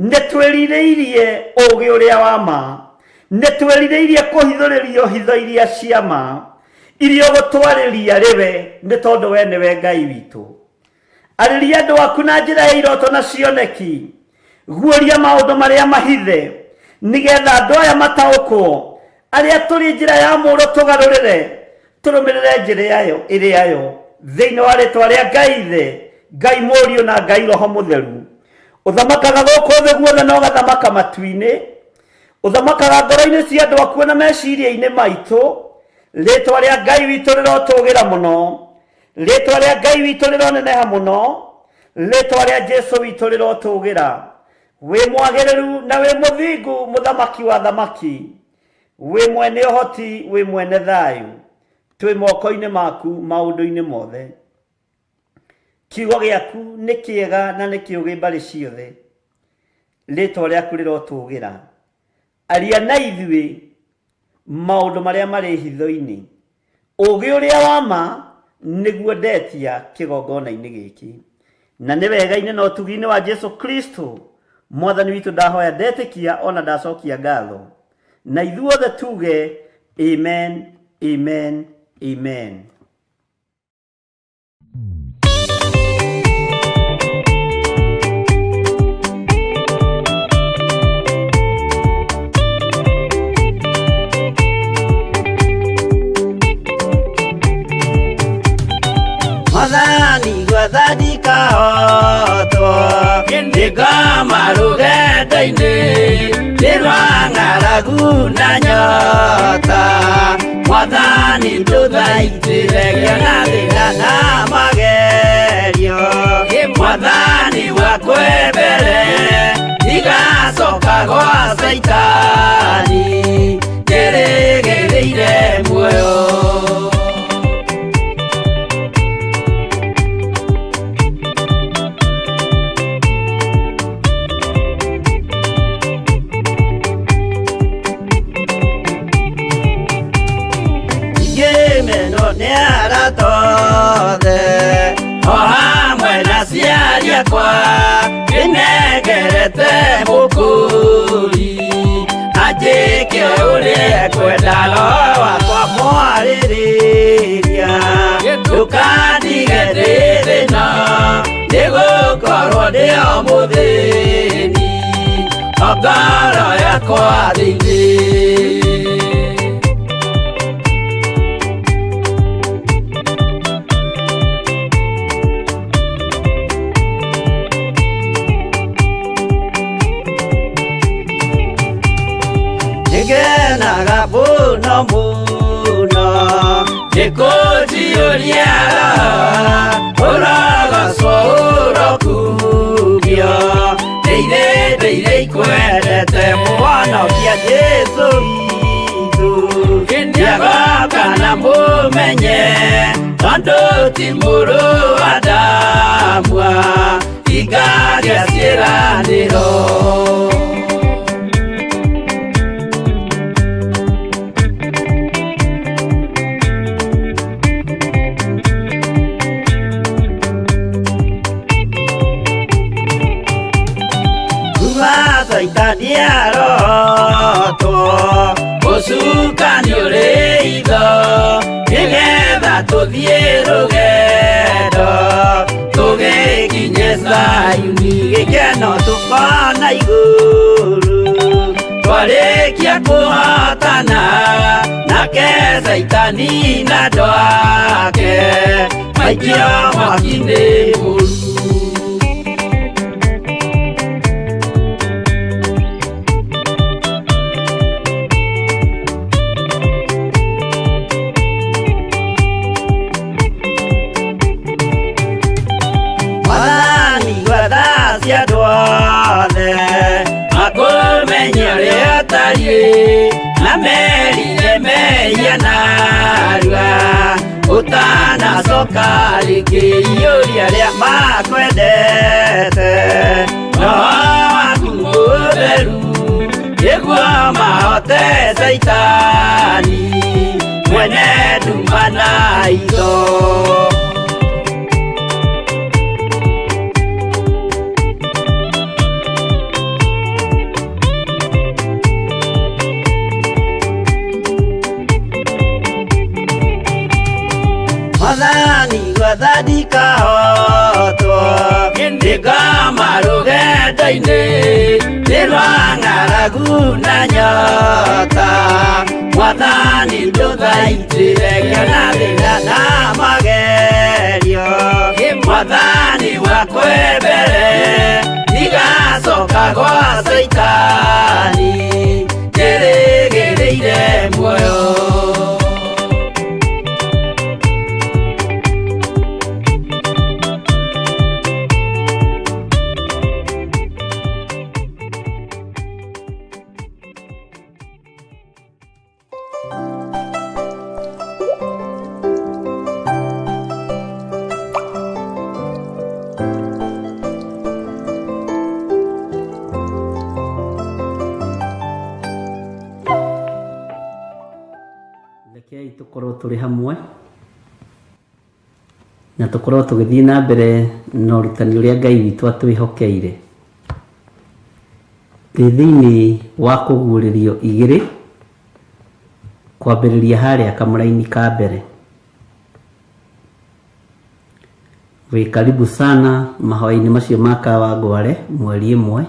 Nĩ twĩrirĩirie ũũgĩ ũrĩa wa ma, nĩ twĩrirĩirie kũhithũrĩrio hitho iria cia ma, iria ũgũtwarĩria rĩwe, nĩ tondũ we nĩwe Ngai witũ. Arĩria andũ aku na njĩra ya iroto na cioneki, guoria maũndũ marĩa mahithe, nĩgetha andũ aya mataũkwo, arĩa tũrĩ njĩra ya mũũro tũgarũrĩre, tũrũmĩrĩre njĩra yayo ĩrĩa yo, thĩinĩ wa rĩtwa rĩa Ngai Ithe, Ngai Mũriũ na Ngai Roho Mũtheru. Ũthamakaga gũkũ thĩ guothe na ũgathamaka matu-inĩ, ũthamakaga ngoro-inĩ cia andũ aku na meciria-inĩ maitũ. Rĩtwa rĩa Ngai witũ rĩrotũgĩra mũno, rĩtwa rĩa Ngai witũ rĩroneneha mũno, rĩtwa rĩa Jesũ witũ rĩrotũgĩra. Wĩ mwagĩrĩru na wĩ mũthingu mũthamaki wa thamaki, wĩ mwene ũhoti, wĩ mwene thayũ, twĩ moko-inĩ maku maũndũ-inĩ mothe. Kiugo gĩaku nĩ kĩega na nĩ kĩũgĩ mbarĩ ciothe, rĩtwa rĩaku rĩrotũgĩra. Aria na ithuĩ maũndũ marĩa marĩ hitho-inĩ, ũũgĩ ũrĩa wa ma nĩguo ndetia kĩgongona-inĩ gĩkĩ, na nĩ wega-inĩ na ũtugi-inĩ wa Jesũ Kristo Mwathani witũ ndahoya ndetĩkia ona ndacokia ngatho, na ithuothe tuge amen, amen, amen. Mwathani gwathani kahotwo, ndĩngoma rũgendo-inĩ, ndĩrwa ng'aragu na nyota. Mwathani ndũthaitĩre na thĩna na magerio, Mwathani wakwendera Saitani ngeregereire muoyo Gemeno nearatothe o hamwe na ciari akwa nĩnegerete mũkũri anjĩke ũrĩa kwenda roho wakwa mwarĩrĩria ndũkandige ndĩ thĩna nĩgũkorwo ndĩ o mũthĩni o ngoro yakwa thĩinĩ Ngenaga muno muno Nĩkũnjiyũria ũrogocwo ũrokugio Ndĩirĩ ikwendete mũhonokia Jesũ witũ Nĩagoka na mũmenye tondũ ti mũrũ wa ndamwa Ingagĩa ciĩranĩro Saitani arotwo gũcukani ũrĩ itho nĩgetha tũthiĩ rũgendo tũgĩkinye Zayuni gĩkeno tũkona igũrũ twarĩkia kũhotana nake Saitani na andũ ake maikio mwaki-inĩ mũru na merire meria narua utanacoka rĩngĩ iyũria rĩa makwendete roho waku mũtheru nĩguo mahote Saitani mwene nduma na itho Mwathani gwathani kahotwo nĩngoma rũgendo-inĩ nĩ rwa ng'aragu na nyota Mwathani ndũthaitĩre ngĩona thĩna na magerio Mwathani wakwa mbere ndigacoka gwa Saitani ngĩrĩgĩrĩire muoyo Rekei tũkorwo tũrĩ hamwe na tũkorwo tũgĩthiĩ na mbere na ũrutani ũrĩa Ngai witũ atwĩhokeire thĩinĩ wa kũguũrĩrio 2 kwambĩrĩria harĩa kamũra-inĩ ka mbere. Wĩ karibu sana mahoya-inĩ macio ma Kawangware mweri 1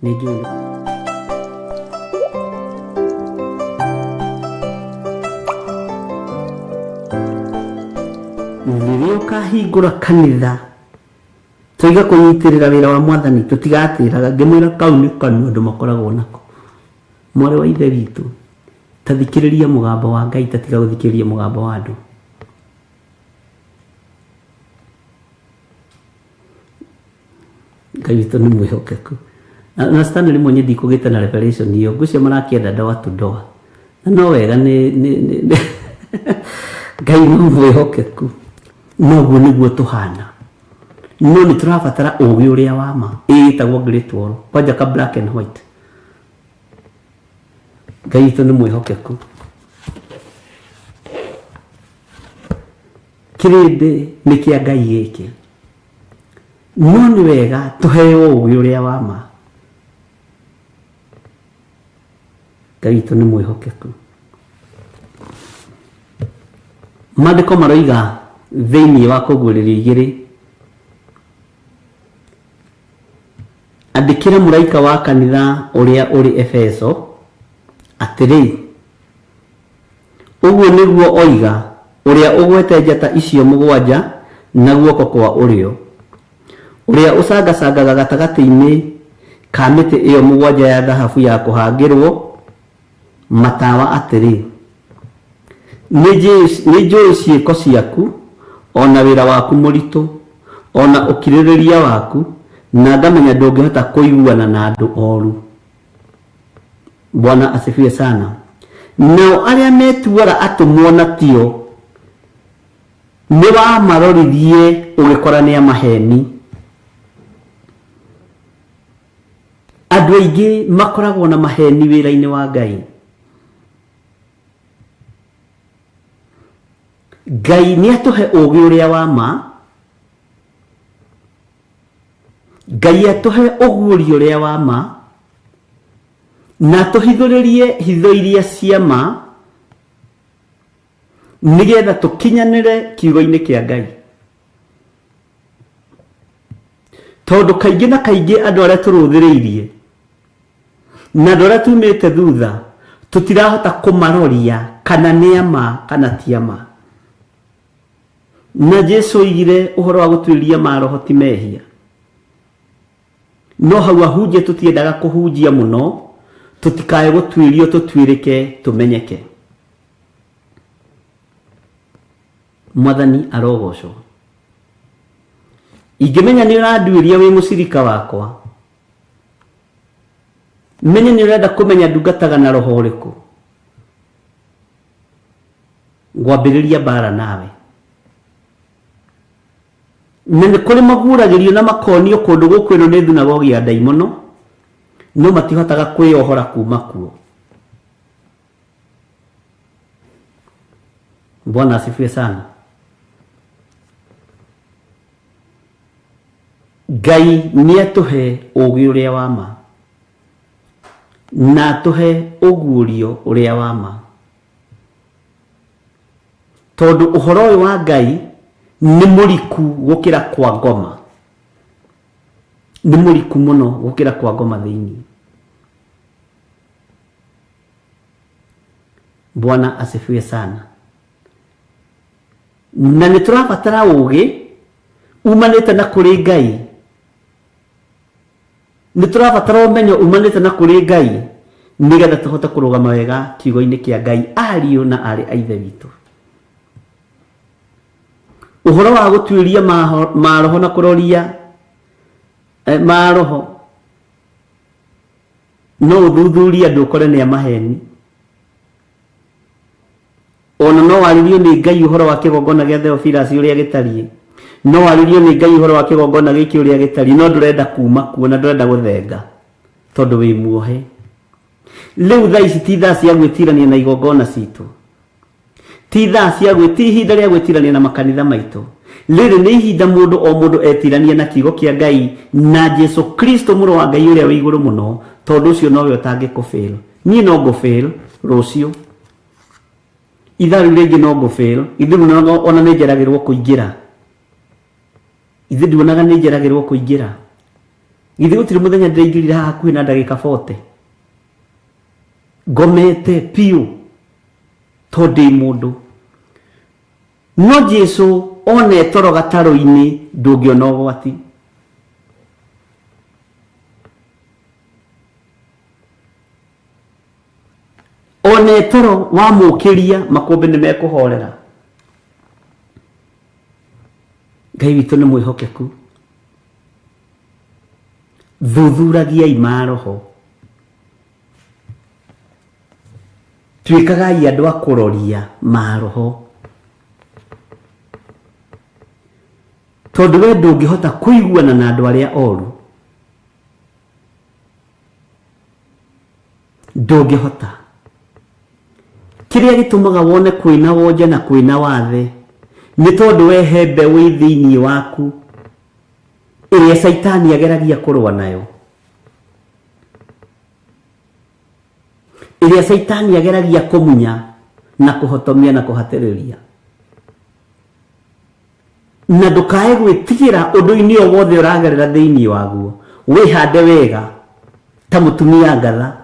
nĩ njũĩ rĩrĩa ũkahingũra kanitha tũiga kũnyitĩrĩra wĩra wa Mwathani tũtigatĩraga ngĩmwĩra kau nĩ kanua andũ makoragwo nako. Mwarĩ wa ithe witũ ta thikĩrĩria mũgambo wa Ngai tatiga gũthikĩrĩria mũgambo wa andũ. Ngai witũ nĩ mwĩhokeku na Stanley mwenye ndikugite na revelation hiyo gucio marakienda ndoa tu ndoa no wega ni Ngai no mwihokeku noguo niguo tuhana no ni turabatara ugi uria wa ma itagwo great wall kwanja ka black and white. Ngai tu ni mwihokeku kirinde ni kia Ngai giki no ni wega tuheo ugi uria wa ma. Ngai tu ni mwihokeku. Maandiko maroiga thĩinĩ wa Kũguũrĩrio 2 andĩkĩra mũraika wa kanitha ũrĩa ũrĩ Efeso atĩrĩ, ũguo nĩguo oiga ũrĩa ũgwete njata icio mũgwanja na guoko kwa ũrĩo, ũrĩa ũcangacangaga gatagatĩ-inĩ ka mĩtĩ ĩyo mũgwanja ya thahabu ya kũhangĩrwo matawa atĩrĩ, nĩ njũĩ ciĩko ciaku ona wĩra waku mũritũ ona ũkirĩrĩria waku na ngamenya ndũngĩhota kũiguana na andũ oru. Bwana asifiwe sana. Nao arĩa metuaga atũmwo na tio nĩ wamaroririe ũgĩkora nĩ amaheni. Andũ aingĩ makoragwo na maheni wĩra-inĩ wa Ngai. Ngai nĩ atũhe ũgĩ ũrĩa wa ma. Ngai atũhe ũguũrio ũrĩa wa ma na tũhithũrĩrie hitho iria cia ma nĩgetha tũkinyanĩre kiugo-inĩ kĩa Ngai. Tondũ kaingĩ na kaingĩ andũ arĩa tũrũthĩrĩirie na andũ arĩa tumĩte thutha tũtirahota kũmaroria kana nĩ ama kana ti ama. Na Jesu oigire ũhoro wa gũtuĩria maroho ti mehia. No hau ahunjia tũtiendaga kũhunjia mũno tũtikae gũtuĩrio tũtuĩrĩke tũmenyeke. Mwathani arogocwo. Ingĩmenya nĩ ũranduĩria wĩ mũcirika wakwa, menye nĩ ũrenda kũmenya ndungataga na roho ũrĩkũ, ngwambĩrĩria mbara nawe. Na nĩ kũrĩ maguũragĩrio na makonio kũndũ gũkũ ĩno nĩ thunagogi ya ndaimono no matihotaga kwĩyohora kuma kuo. Bwana asifiwe sana. Ngai nĩ atũhe ũgĩ ũrĩa wa ma na atũhe ũguũrio ũrĩa wa ma. Tondũ ũhoro ũyũ wa Ngai nĩ mũriku gũkĩra kwa ngoma. Nĩ mũriku mũno gũkĩra kwa ngoma thĩinĩ. Bwana asifiwe sana. Na nĩ tũrabatara ũgĩ umanĩte na kũrĩ Ngai. Nĩ tũrabatara ũmenyo umanĩte na kũrĩ Ngai nĩgetha tũhote kũrũgama wega kiugo-inĩ kĩa Ngai, ariũ na arĩ a ithe witũ. Ũhoro wa gũtuĩria maroho na kũroria maroho no ũthuthuria andũ ũkore nĩ amaheni. Ona no warĩrio nĩ Ngai ũhoro wa kĩgongona gĩa Theophilus ũrĩa gĩtariĩ, no warĩrio nĩ Ngai ũhoro wa kĩgongona gĩkĩ ũrĩa gĩtariĩ, no ndũrenda kuma kuo na ndũrenda gũthenga tondũ wĩ muohe. Rĩu thaa ici ti thaa cia gwĩtirania na igongona citũ, ti thaa cia ti ihinda rĩa gwĩtirania na makanitha maitũ. Rĩrĩ nĩ ihinda mũndũ o mũndũ etiranie na kiugo kĩa Ngai na Jesu Kristo mũrũ wa Ngai ũrĩa wĩ igũrũ mũno, tondũ ũcio nowe ũtangĩkũfail. Niĩ no ngũfail rũciũ, ithaa rĩu rĩngĩ no ngũfail. Ithuĩ ona nĩ njeragĩrwo kũingĩra, ithuĩ nduonaga nĩ njeragĩrwo kũingĩra. Githĩ gũtirĩ mũthenya ndĩraingĩrire haha hakuhĩ na ndagĩka 40 ngomete piũ tondũ ndĩ mũndũ. No Jesu one toro gatarũ-inĩ ndũngĩona ũgwati. One toro wa mũkĩria makũmbĩ nĩ mekũhorera. Ngai witũ nĩ mwĩhokeku. thuthuragiai maroho, tuĩkagai andũ a kũroria maroho, tondũ we ndũngĩhota kũiguana na andũ arĩa oru, ndũngĩhota. Kĩrĩa gĩtũmaga wone kwĩna wonja na kwĩna wathe nĩ tondũ wehe mbeũ ĩ thĩinĩ waku ĩrĩa Saitani ageragia kũrũa nayo, ĩrĩa Saitani ageragia kũmunya na kũhotomia na kũhatĩrĩria. Na ndũkae gwĩtigĩra ũndũ-inĩ o wothe ũragerera thĩinĩ waguo, wĩhande wega ta mũtumia ngatha,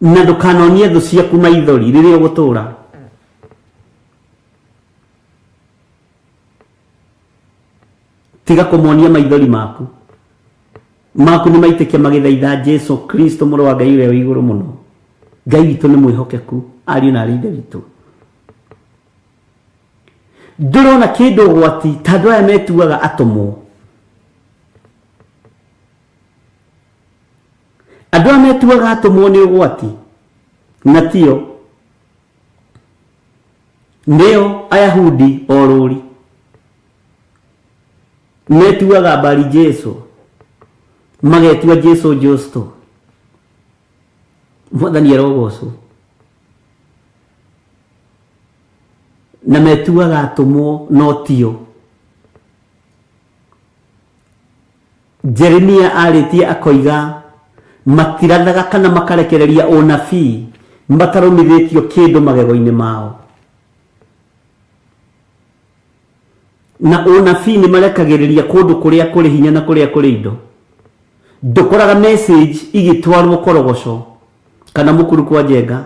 na ndũkanonie thũ ciaku maithori rĩrĩa ũgũtũra. Tiga kũmonia maithori maku nĩ maitĩke magĩthaitha Jesu Kristo mũrũ wa Ngai ũrĩa wĩ igũrũ mũno. Ngai witũ nĩ mwĩhokeku, ariũ na arĩ ithe witũ. Ndũrona kĩndũ ũgwati ta andũ aya metuaga atũmwo. Andũ aya metuaga atũmwo nĩ ũgwati, na tio. Nĩo Ayahudi orũri metuaga mbari Jesu, magetua Jesu Justo. Mwathani arogocwo. Na metuaga atũmwo no tio. Jeremia arĩtie akoiga matirathaga kana makarekereria ũnabii matarũmithĩtio kĩndũ magego-inĩ mao. Na ũnabii nĩ marekagĩrĩria kũndũ kũrĩa kũrĩ hinya na kũrĩa kũrĩ indo. Ndũkoraga message igĩtwarwo Korogoco kana Mũkuru kwa Njenga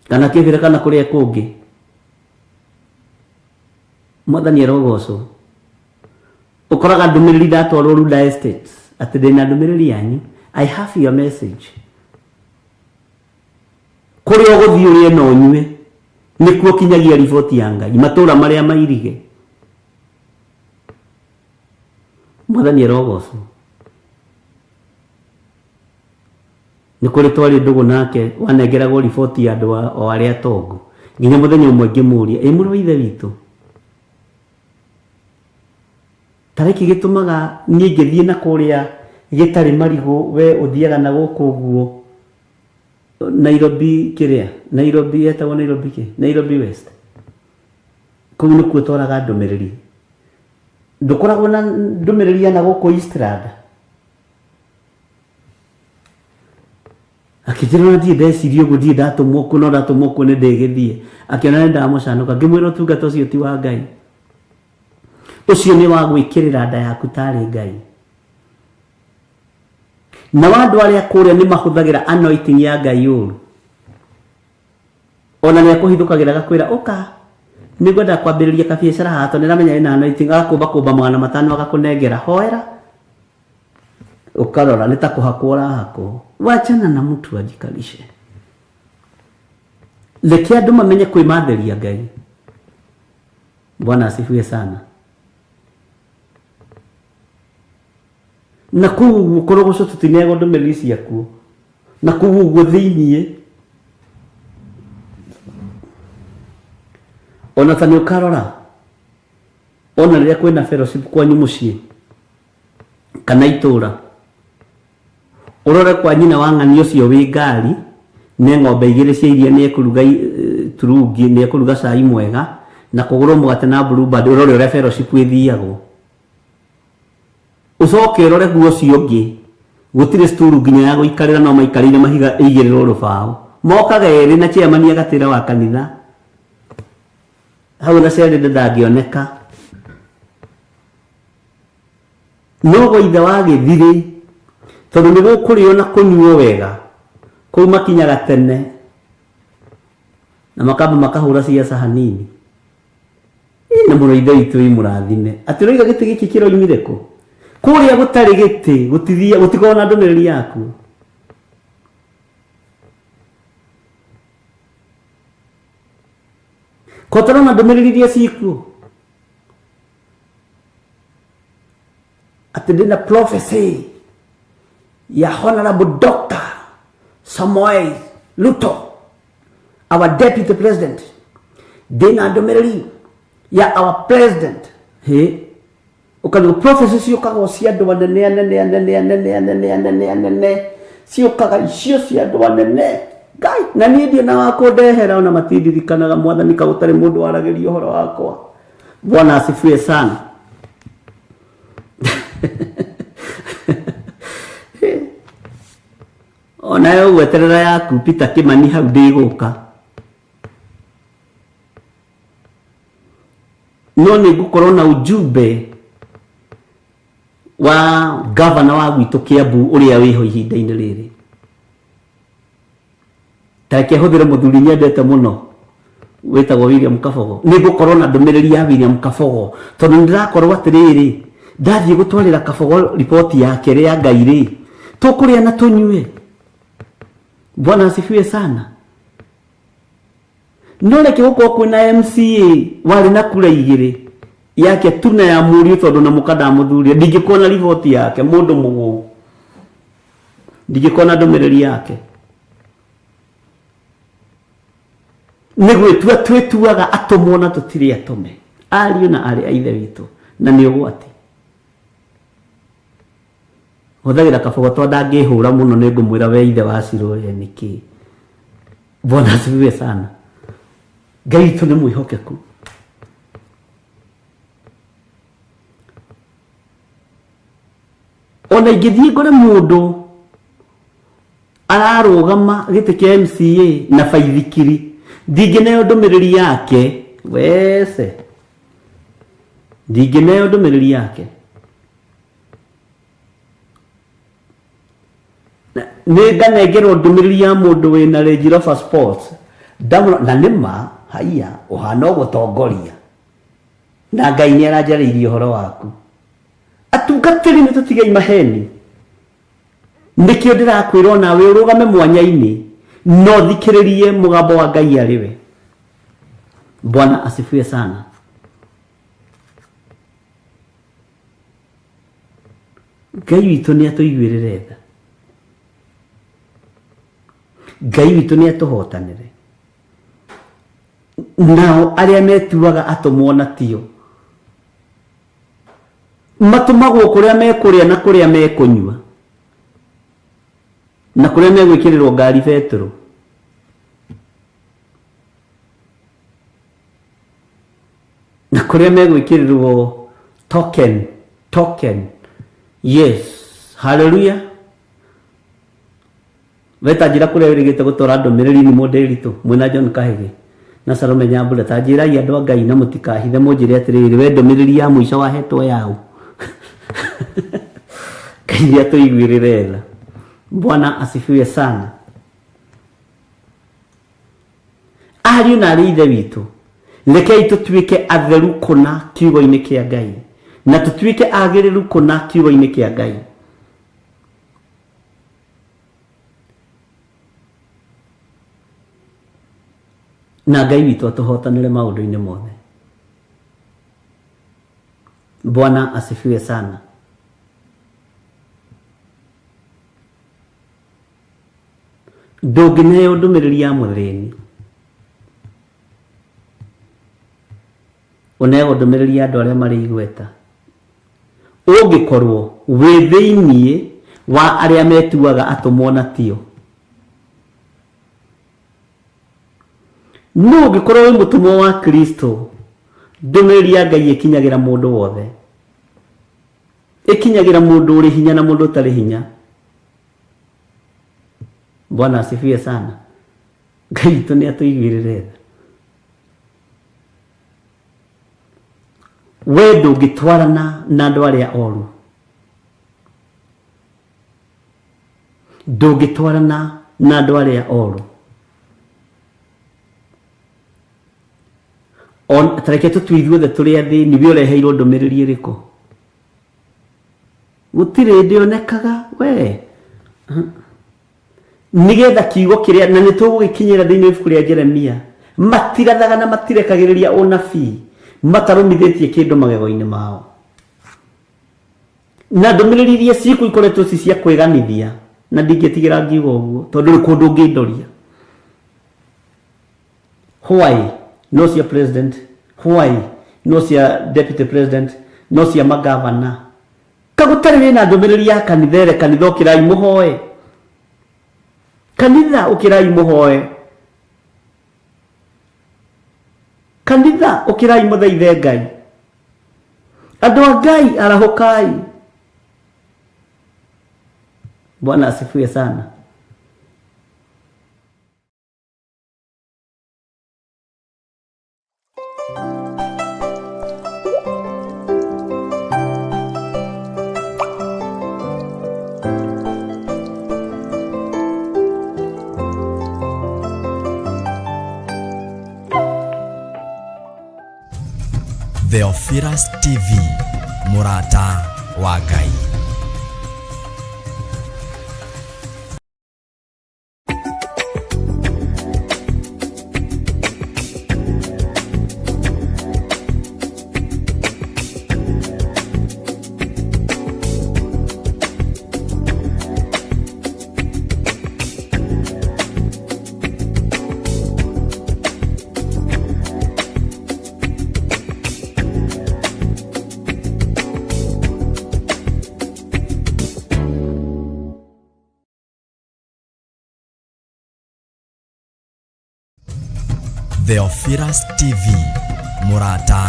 kana Kĩbĩra kana kũrĩa kũngĩ. Mwathani arogocwo. Ũkoraga ndũmĩrĩri ndatwarwo Runda Estates atĩ ndĩna ndũmĩrĩri yanyu, I have your message. Kũrĩa ũgũthiĩ ũrĩe na ũnyue nĩkuo kinyagia riboti ya Ngai, matũũra marĩa mairige. Mwathani arogocwo. Nĩ kũrĩ twarĩ ndũgũ nake wanengeragwo riboti ya andũ o arĩa atongu, nginya mũthenya ũmwe ngĩmũũria, ĩ mũrũ wa ithe witũ, tarĩki gĩtũmaga niĩ ngĩthiĩ na kũrĩa gĩtarĩ marigũ we ũthiaga na gũkũ ũguo Nairobi kĩrĩa? Nairobi etagwo Nairobi kĩ? Nairobi West. Kũu nĩkuo twaraga ndũmĩrĩri. Ndũkoragwo na ndũmĩrĩri ya na gũkũ Eastland. Akĩnjĩra na ndiĩ ndeciria ũguo, ndiĩ ndatũmwo kuo, no ndatũmwo kuo nĩ ndĩgĩthiĩ. Akĩona nĩ ndamũcanũka, ngĩmwĩra ũtungata ũcio ti wa Ngai. Ũcio nĩ wa gwĩkĩrĩra nda yaku tarĩ Ngai. Na andũ arĩa kũrĩa nĩ mahũthagĩra anointing ya Ngai ũru. Ona nĩ akũhithũkagĩra gakwĩra ũka nĩngwenda kwambĩrĩria kabiacara haha tondũ nĩramenya ĩna anointing, agakũmba 500 agakũnengera, hoera. Ukarora nĩ ta kũhakwo ũrahakwo. Wachana na mtu ajikalishe. Reke andũ mamenye kwĩmatheria Ngai. Bwana asifiwe sana. Na kũu Korogoco tũtinegwo ndũmĩrĩri ciakuo, na kũu ũguo thĩiniĩ ona ta nĩ ũkarora, ona rĩrĩa kwĩna fellowship kwanyu mũciĩ kana itũũra, ũrore kwa nyina wa ng'ani ũcio wĩ ngari nĩ ng'ombe 2 cia iria nĩ ekũruga turungi, nĩ ekũruga cai mwega na kũgũrwo mũgate na blueband, ũrore ũrĩa fellowship ĩthiagwo. Ucoke ũrore guo ũcio ũngĩ gũtirĩ sturu nginya ya gũikarĩra, no maikarĩire mahiga ĩigĩrĩrwo rũbaũ, mokaga erĩ na chairman agatĩra wa kanitha hau na Saturday ndangĩoneka. No gũithe wa gĩthirĩ tondũ nĩ gũkũrĩo na kũnyuo wega, kũu makinyaga tene na makamba makahũra ciaca hanini. Na mũrũ ithe witũ wĩ mũrathime atĩ roiga gĩtĩ gĩkĩ kĩroimire kũ? Kũrĩa gũtarĩ gĩtĩ gũtikorwo na ndũmĩrĩri yaku. Kotara na ndũmĩrĩri iria ciĩkuo. ati ndina prophecy ya Honorable Dr. Samoei Ruto, our deputy president, ndina ndomereri ya our president. Ukaga prophecy sio kaga cia andu anene sio kaga icio cia andu anene Ngai na niĩ ndio na wako ndehera ona matindirikanaga mwathani ka gũtarĩ mũndũ warageria ũhoro wakwa. Bwana asifiwe sana. Ona yo gweterera yaku Peter Kimani hau ndĩgũka. No nĩ ngũkorwo na ujumbe wa governor wa gwitũ Kiambu ũrĩa wĩho ihinda-inĩ rĩrĩ. Take hũthĩre mũthuri nyendete mũno wĩtagwo William Kabogo. Nĩ ngũkorwo na ndũmĩrĩri ya William Kabogo tondũ ndĩrakorwo atĩrĩrĩ ndathiĩ gũtwarĩra Kabogo ripoti yake ĩrĩa ya Ngai rĩ tũkũrĩa na tũnyue. Bwana asifiwe sana. No reke gũkorwo kwĩna MCA warĩ na kura igĩrĩ yake tuna ya mũriũ tondũ na mũkada mũthuri ndingĩkorwo na ripoti yake mũndũ mũgũ ndingĩkorwo na ndũmĩrĩri yake. Nĩgwĩtua twĩtuaga atũmwo na tũtirĩ atũme ariũ na arĩ a ithe witũ na nĩ ũgwati. Hũthagĩra Kabogo tondũ ndangĩhũra mũno nĩ ngũmwĩra we ithe wa Ciro nĩkĩ. Bwana asifiwe sana. Ngai witũ nĩ mwĩhokeku. Ona ingĩthiĩ ngore mũndũ ararũgama gĩtĩ kĩa MCA na baithikiri ndingĩneo ndũmĩrĩri yake wese. Ndingĩneo ndũmĩrĩri yake. Nĩ nganengerwo ndũmĩrĩri ya mũndũ wĩna Range Rover Sports na nĩma haiya ũhana ũgũtongoria na Ngai nĩ aranjarĩirie ũhoro waku. Atungatĩri nĩ tũtigai maheni. Nĩkĩo ndĩrakwĩra nawe ũrũgame mwanya-inĩ no thikĩrĩrie mũgambo wa Ngai arĩwe. Bwana asifiwe sana. Ngai witũ nĩ atũiguĩrĩre tha. Ngai witũ nĩ atũhotanĩre. Nao arĩa metuaga atũmwo na tio matũmagwo kũrĩa mekũrĩa na kũrĩa mekũnyua na kũrĩa megwĩkĩrĩrwo ngari betũrũ. Na kũrĩa megwĩkĩrĩrwo token. Yes, hallelujah. Weta njĩra kũrĩa wĩrĩgĩte gũtwara ndũmĩrĩri nĩ mũndĩritũ mwĩna John Kahĩgĩ na Salome Nyambura ta njĩrai andũ a Ngai na mũtikahithe mũnjĩre atĩrĩrĩ we ndũmĩrĩri ya mũico wahetwo yaũ. Ngai nĩ atũiguĩrĩre tha. Bwana asifiwe sana. Ariũ na arĩ ithe witũ rekei tũtuĩke atheru kũna kiugo-inĩ kĩa Ngai na tũtuĩke agĩrĩru kũna kiugo-inĩ kĩa Ngai. Na Ngai witũ atũhotanĩre maũndũ-inĩ mothe. Bwana asifiwe sana. Ndũngĩneo ndũmĩrĩri ya mũthĩni. Ũneo ndũmĩrĩri ya andũ arĩa marĩ igweta. Ũngĩkorwo wĩ thĩinĩ wa arĩa metuaga atũmwo na tio. No ũngĩkorwo wĩ mũtũmwo wa Kristo ndũmĩrĩri ya Ngai ĩkinyagĩra mũndũ wothe. Ĩkinyagĩra mũndũ ũrĩ hinya na mũndũ ũtarĩ hinya. Bwana asifiwe sana. Ngai witũ nĩ atũiguĩrĩre tha. We ndũngĩtwarana na andũ arĩa oru. Ndũngĩtwarana na andũ arĩa oru. Tareke tũtue ithuothe tũrĩ athĩni we ũreheirwo ndũmĩrĩri ĩrĩkũ? Gũtirĩ ndĩonekaga we. Nĩgetha kiugo kĩrĩa na nĩtũgũgĩkinyĩra thĩinĩ wa ibuku rĩa Jeremia matigathaga na matirekagĩrĩria ũnabii matarũmithĩtie kĩndũ magego-inĩ mao. na ndũmĩrĩri iria ciku ikoretwo ci cia kwĩganithia na ndingĩtigĩra ngiuga ũguo tondũ nĩ kũndũ ũngĩndoria. Why no cia president, why no cia deputy president, no cia magavana? Kagũtarĩ wĩna ndũmĩrĩri ya kanitha ĩrĩa kanitha ũkĩrai mũhoe, kanitha ũkĩrai mũhoe, kanitha ũkĩrai mũthaithe Ngai, andũ a Ngai arahũkai. Bwana asifiwe sana. Theophilus TV, mũrata wa Ngai. Theophilus TV, mũrata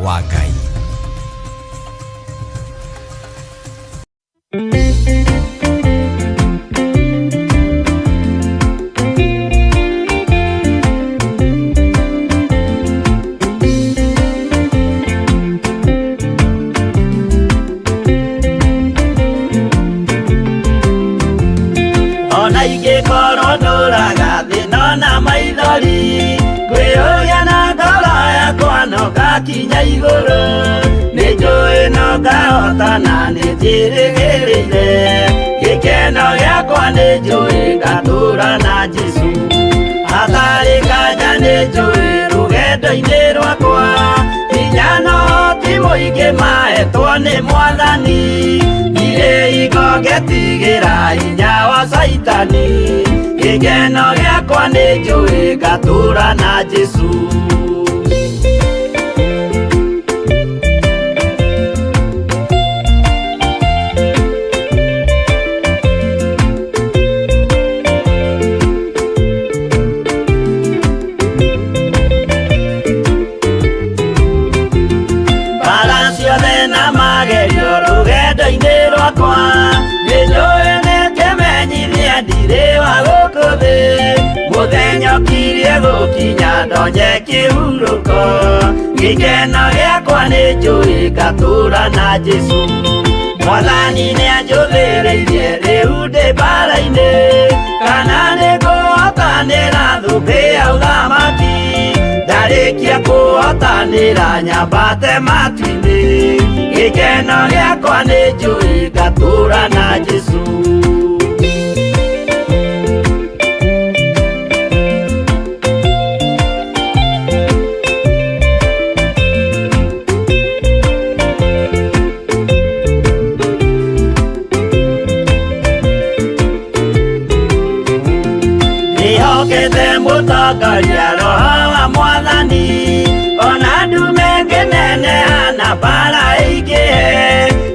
wa Ngai. Ona ingĩkorwo ndũraga thĩna na maithori, kwĩyũria na ngoro yakwa no ngakinya igũrũ, nĩnjũĩ no ngahotana nĩnjĩrĩgĩrĩire, gĩkeno gĩakwa nĩnjũĩ ngatũũra na Jesũ, hatarĩ kanya nĩnjũĩ rũgendo-inĩ rwakwa, hinya na ũhoti mũingĩ mahetwo nĩ Mwathani, irĩ igo ngetigĩra hinya wa Saitani, gĩkeno gĩakwa nĩnjũĩ ngatũũra na Jesũ. Mbara ciothe na magerio rũgendo-inĩ rwakwa, nĩnjũĩ nĩngĩmenyithia ndirĩ wa gũkũ thĩ, mũthenya ũkirie gũkinya ndonye kĩhurũko, gĩkeno gĩakwa nĩnjũĩ ngatũũra na Jesũ, Mwathani nĩanjũthĩrĩirie rĩu ndĩ mbara-inĩ, kana nĩngũhotanĩra thũmbĩ ya ũthamaki, ndarĩkia kũhotanĩra nyambate matu-inĩ, gĩkeno gĩakwa nĩnjũĩ ngatũũra na Jesũ. Nĩhokete mũtongoria Roho wa Mwathani, ona ndume ngĩneneha na mbara ĩingĩhe,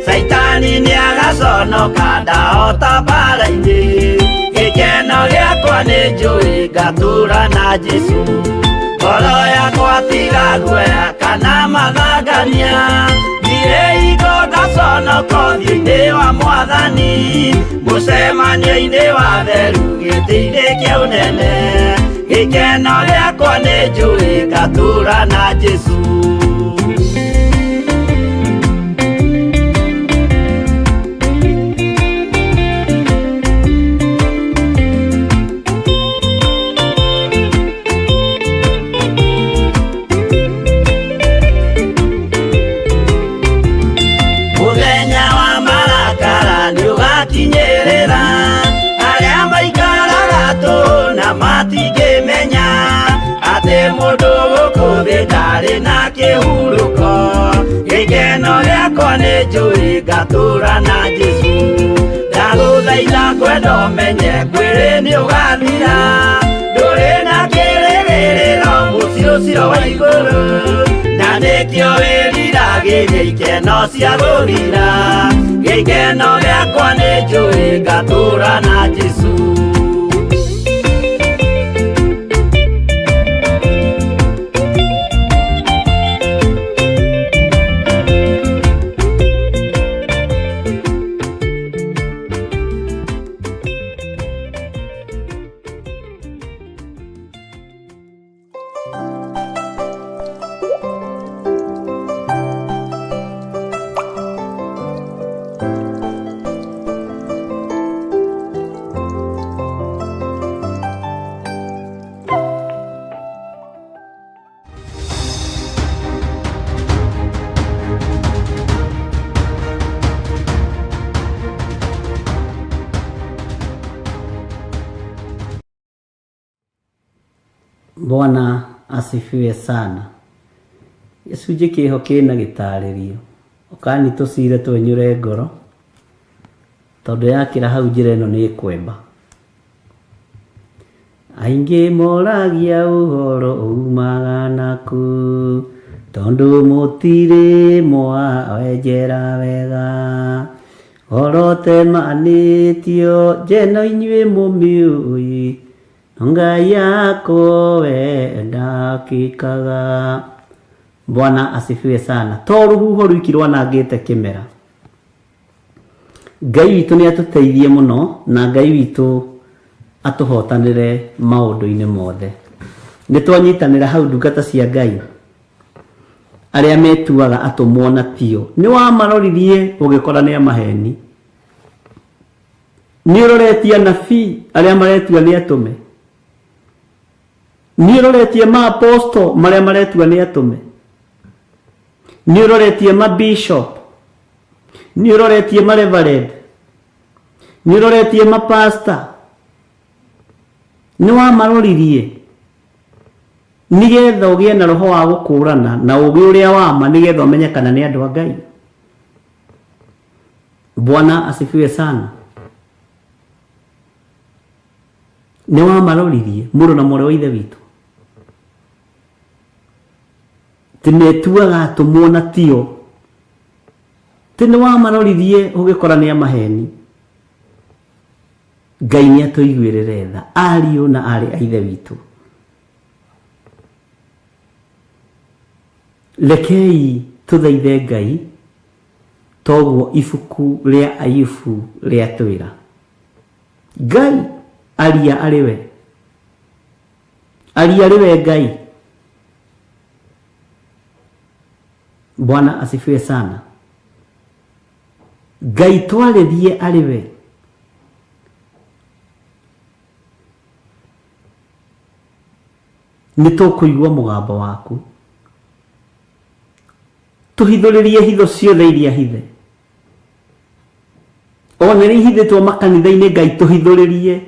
Saitani nĩagaconoka ndahota mbara-inĩ, gĩkeno gĩakwa nĩnjũĩ ngatũũra na Jesũ, ngoro yakwa tiga guoya kana mathangania, ndirĩ igo ngaconoko ũthiũ-inĩ wa Mwathani, mũcemanio-inĩ wa theru gĩtĩ-inĩ kĩa ũnene, gĩkeno gĩakwa nĩnjũĩ ngatũũra na Jesũ. Mũthenya wa marakara nĩũgakinyĩrĩra, arĩa maikaraga tũhũ na matingĩmenya, atĩ mũndũ gũkũ thĩ ndarĩ na kĩhurũko, gĩkeno gĩakwa nĩ njũĩ ngatũra na Jesũ ndagũthaitha ngwenda ũmenye kwĩrĩ nĩ ũgathira ndũrĩ na kĩrĩgĩrĩro mũciĩ ũcio wa igũrũ na nĩkĩo wĩriragĩria ikeno cia gũthira gĩkeno gĩakwa nĩ njũĩ ngatũra na Jesũ. Bwana asifiwe sana. Gĩcunjĩ kĩho kĩna gĩtarĩrio ũkani tũcire twenyũre ngoro tondũ yakĩra hau njĩra ĩno nĩ kwemba. Aingĩ moragia ũhoro umaga naku tondũ mũtirĩ mwawenjera wega orote manĩtio njeno inyuĩ mũmĩũĩ Ngai yako we ndakikaga. Bwana asifiwe sana. To rũhuho rwiki rwanangĩte kĩmera. Ngai witũ nĩ atũteithie mũno na Ngai witũ atũhotanĩre maũndũ-inĩ mothe. Nĩ twanyitanĩra hau ndungata cia Ngai arĩa metuaga atũmwo na tio. Nĩ wamaroririe ũgĩkora nĩ amaheni. Nĩ ũroretie anabii arĩa maretua nĩ atũme. Nĩ ũroretie ma apostle marĩa maretua nĩ atũme. Nĩ ũroretie ma bishop. Nĩ ũroretie ma reverend. Nĩ ũroretie ma pastor. Nĩ wamaroririe nĩgetha ũgĩe na roho wa gũkũrana na ũgĩ ũrĩa wama nĩgetha ũmenye kana nĩ andũ a Ngai. Bwana asifiwe sana. Nĩ wamaroririe mũrũ na mũrũ wa ithe witũ. Timetuaga atũmwo na tio. Nĩ wamaroririe ũgĩkora nĩ amaheni. Ngai nĩ atũiguĩrĩre tha ariũ na arĩ a ithe witũ. Rekei tũthaithe Ngai toguo ibuku rĩa Ayubu rĩatwĩra. Ngai aria arĩ we. Aria arĩ we Ngai. Bwana asifiwe sana. Ngai twarĩrie arĩ we. Nĩ tũkũigua mũgambo waku. Tũhithũrĩrie hitho ciothe iria hithe. Ona nĩ ihithĩtwo makanitha-inĩ Ngai tũhithũrĩrie.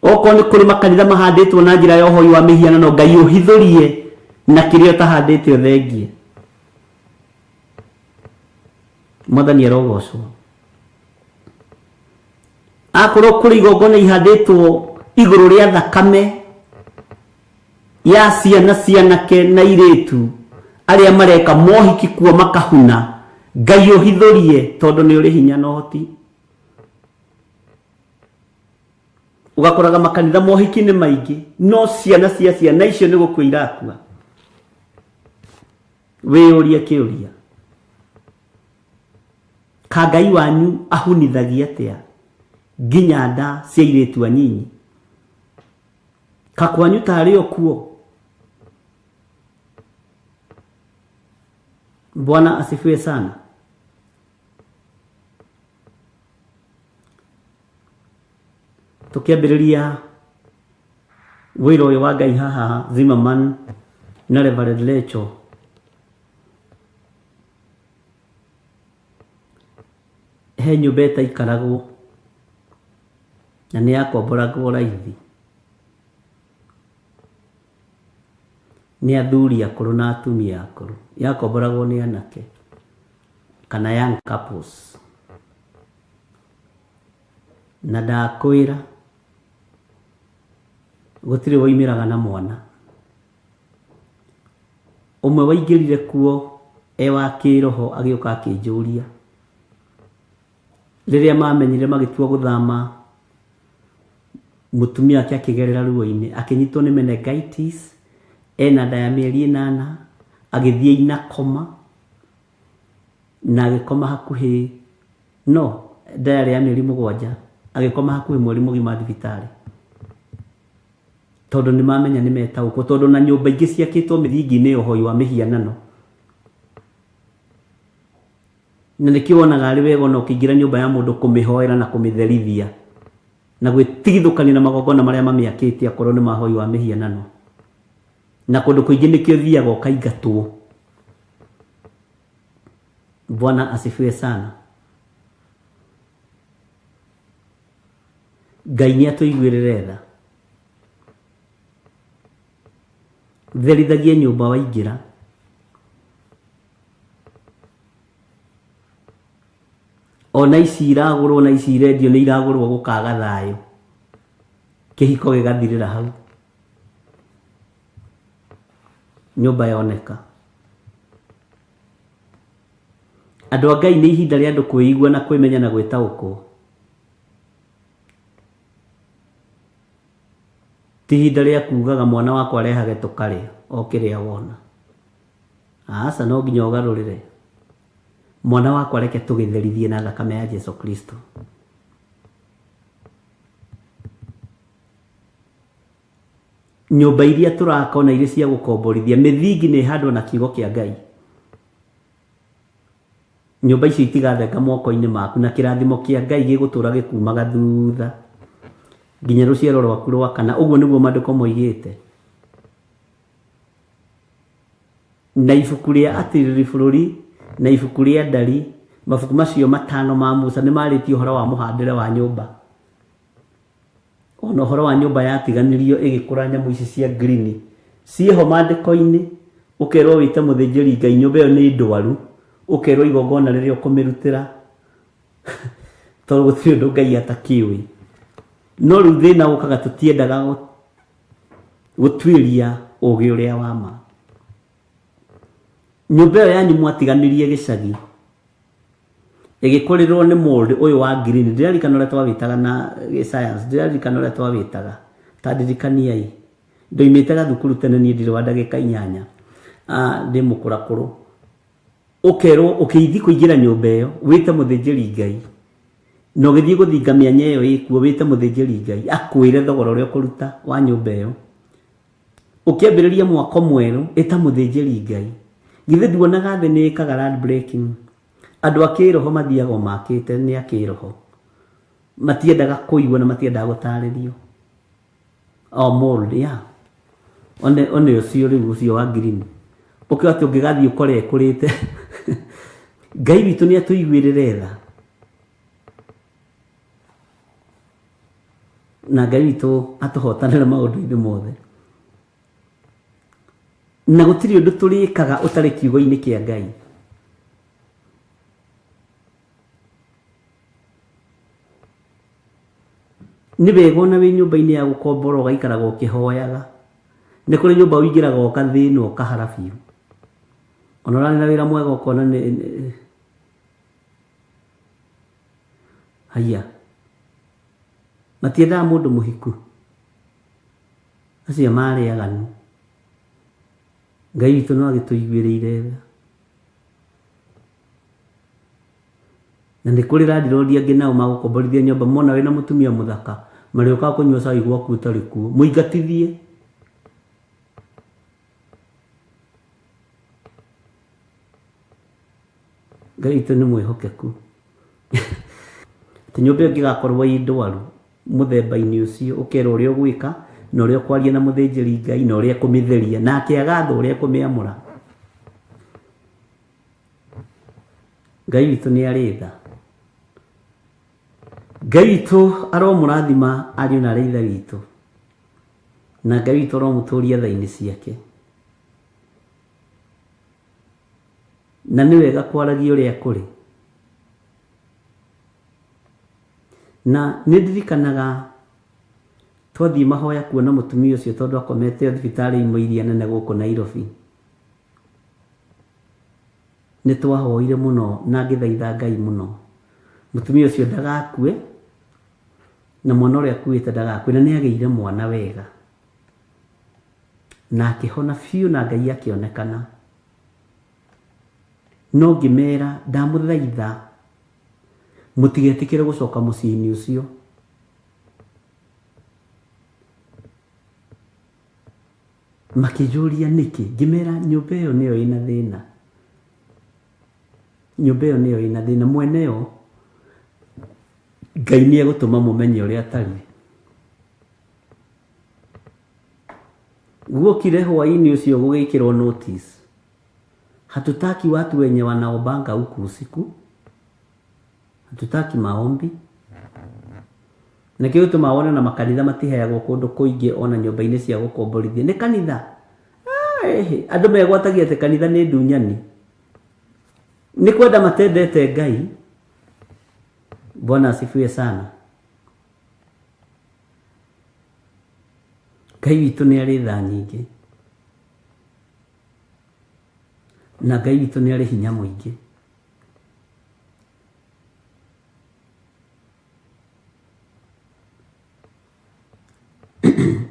Okorwo nĩ kũrĩ makanitha mahandĩtwo na njĩra ya ũhoi wa mĩhianano Ngai ũhithũrie na kĩrĩa ũtahandĩte ũthengie. Mwathani arogocwo. Akorwo kũrĩ igongona ihandĩtwo igũrũ rĩa thakame ya ciana cianake na irĩtu arĩa mareka mohiki kuo makahuna Ngai ũhithũrie tondũ nĩ ũrĩ hinya na ũhoti. Ugakoraga makanitha mohiki nĩ maingĩ no ciana cia ciana icio nĩ gũkua irakua. Wĩyũrie kĩũria. Ka Ngai wanyu ahunithagia atĩa nginya nda cia irĩtu anyinyi? Ka kwanyu tarĩ o kuo? Bwana asifiwe sana. Tukiambĩrĩria wĩra ũyũ wa Ngai haha Zimmerman na Reverend Lecho, he nyũmba ĩtaikaragwo na nĩ yakomboragwo raithi. Nĩ athuri akũrũ na atumia akũrũ. Yakomboragwo nĩ anake kana young couples na ndakwĩra gũtirĩ woimĩraga na mwana. Ũmwe waingĩrire kuo wa kĩroho agĩũka akĩnjũria rĩrĩa mamenyire magĩtua gũthama, mũtumia wake akĩgerera ruo-inĩ akĩnyitwo nĩ meningitis, ena nda ya mĩeri 8, agĩthiĩ inakoma na agĩkoma hakuhĩ nda ya mĩeri 7, agĩkoma hakuhĩ mweri mũgima thibitarĩ, tondũ nĩ mamenya nĩ metaũkwo, tondũ na nyũmba ingĩ ciakĩtwo mĩthingi-inĩ ũhoi wa mĩhianano. Na nĩkĩo wonaga arĩ wega ona ũkĩingĩra nyũmba ya mũndũ kũmĩhoera na kũmĩtherithia na gwĩtigithũkania na magongona marĩa mamĩakĩte akorwo nĩ mahoi wa mĩhianano. Na kũndũ kũingĩ nĩkĩo thiaga ũkaingatwo. Bwana asifiwe sana. Ngai nĩ atũiguĩrĩre tha. Therithagia nyũmba waingĩra. Ona ici iragũrwo na ici irendio nĩ iragũrwo gũkaga thayũ. Kĩhiko gĩgathirĩra hau. Nyũmba yoneka. Andũ a Ngai nĩ ihinda rĩa andũ kwĩigua na kwĩmenya na gwĩtaũkwo. Ti ihinda rĩa kugaga mwana wakwa arehage tũkarĩa o kĩrĩa wona. Aca no nginya ũgarũrĩre. Mwana wakwa reke tũgĩtherithie na thakame ya Jesu Kristo. Nyũmba iria tũrakona irĩ cia gũkomborithia, mĩthingi nĩ handwo na kiugo kĩa Ngai. Nyũmba icio itigathenga moko-inĩ maku, na kĩrathimo kĩa Ngai gĩgũtũra gĩkumaga thutha nginya rũciaro rwaku rwa kana. Ũguo nĩguo maandĩko moigĩte. Na ibuku rĩa Atiriri bũrũri na ibuku rĩa Ndari, mabuku macio 5 ma Musa nĩ marĩtie ũhoro wa mũhandĩre wa nyũmba. Ona ũhoro wa nyũmba yatiganirio ĩgĩkũra nyamũ ici cia green ciĩho maandĩko-inĩ. Ũkerwo wĩte mũthĩnjĩri Ngai nyũmba ĩyo nĩ ndwaru, ũkerwo igongona rĩrĩa ũkũmĩrutĩra tondũ gũtirĩ ũndũ Ngai atakĩũĩ. No rĩu thĩna ũkaga tũtiendaga gũtuĩria ũũgĩ ũrĩa wa ma. Nyũmba ĩyo yanyu mwatiganirie gĩcagi ĩgĩkũrĩrwo nĩ mold ũyũ wa green. Ndĩrarikana ũrĩa twawĩtaga na science, ndĩrarikana ũrĩa twawĩtaga, ta ndirikaniai. Ndoimĩte gathukuru tene niĩ ndirĩ wa ndagĩka 8 ndĩ mũkũrakũrũ. Ũkerwo ũkĩithi kũingĩra nyũmba ĩyo wĩte mũthĩnjĩri Ngai, na ũgĩthiĩ gũthinga mĩanya ĩyo ĩkuo wĩte mũthĩnjĩri Ngai akwĩre thogora ũrĩa ũkũruta wa nyũmba ĩyo. Ũkĩambĩrĩria mwako mwerũ ĩta mũthĩnjĩri Ngai. Githĩ nduonaga thĩ nĩ ĩkaga land breaking? Andũ a kĩroho mathiaga makĩte nĩ a kĩroho, matiendaga kũigua na matiendaga gũtarĩrio. Mold ya one ũcio rĩu ũcio wa green ũkĩoya atĩ ũngĩgathiĩ ũkore ekũrĩte. Ngai witũ nĩ atũiguĩrĩre tha, na Ngai witũ atũhotanĩre maũndũ-inĩ mothe. Na gũtirĩ ũndũ tũrĩkaga ũtarĩ kiugo-inĩ kĩa Ngai. Nĩ wega ona wĩ nyũmba-inĩ ya gũkombora ũgaikaraga ũkĩhoyaga. Nĩ kũrĩ nyũmba ũingĩraga ũkathĩnwo ũkahara biũ. Ona ũrarĩ na wĩra mwega ũkona nĩ haya. Matiendaga mũndũ mũhiku. Acio marĩ aganu. Ngai witũ no agĩtũiguĩrĩire tha. Na nĩ kũrĩ randirondi angĩ nao magũkomborithia nyũmba, mona wĩna mũtumia mũthaka marĩũkaga kũnyua cai gwaku ũtarĩ kuo, mũingatithie. Ngai witũ nĩ mwĩhokeku. Atĩ nyũmba ĩngĩgakorwo ĩ ndwaru mũthemba-inĩ ũcio, ũkerwo ũrĩa ũgwĩka na ũrĩa ũkwaria na mũthĩnjĩri Ngai na ũrĩa kũmĩtheria, nake agatho ũrĩa kũmĩamũra. Ngai witũ nĩ arĩ tha. Ngai witũ aromũrathima ariũ na arĩ ithe witũ, na Ngai witũ aromũtũria tha-inĩ ciake. Na nĩ wega kwaragia ũrĩa kũrĩ. na nĩndirikanaga twathie mahoya kuona mũtumia ũcio tondũ akomete thibitarĩ imwe iria nene gũkũ Nairobi. Nĩtwahoire mũno na ngĩthaitha Ngai mũno mũtumia ũcio ndagakue na mwana ũrĩa akuĩte ndagakue, na nĩagĩire mwana wega na akĩhona biũ na Ngai akĩonekana. No ngĩmera ndamũthaitha mũtigetĩkĩre gũcoka mũciĩ-inĩ ũcio. Makĩnjũria nĩkĩ, ngĩmera nyũmba ĩyo nĩyo ĩna thĩna, nyũmba ĩyo nĩyo ĩna thĩna, mwene yo Ngai nĩegũtũma mũmenye ũrĩa atariĩ. Guokire hwaĩ-inĩ ũcio gũgĩkĩrwo notice, hatutaki watu wenye wanaobanga huku usiku, hatutaki maombi. Na kĩu tũmawona na makanitha matiheagwo kũndũ kũingĩ ona nyũmba-inĩ cia gũkomborithia. Nĩ kanitha andũ megwatagia atĩ kanitha nĩ ndunyani, nĩ kwenda matendete Ngai. Bwana asifiwe sana. Ngai witũ nĩ arĩ tha nyingĩ na Ngai witũ nĩ arĩ hinya mũingĩ.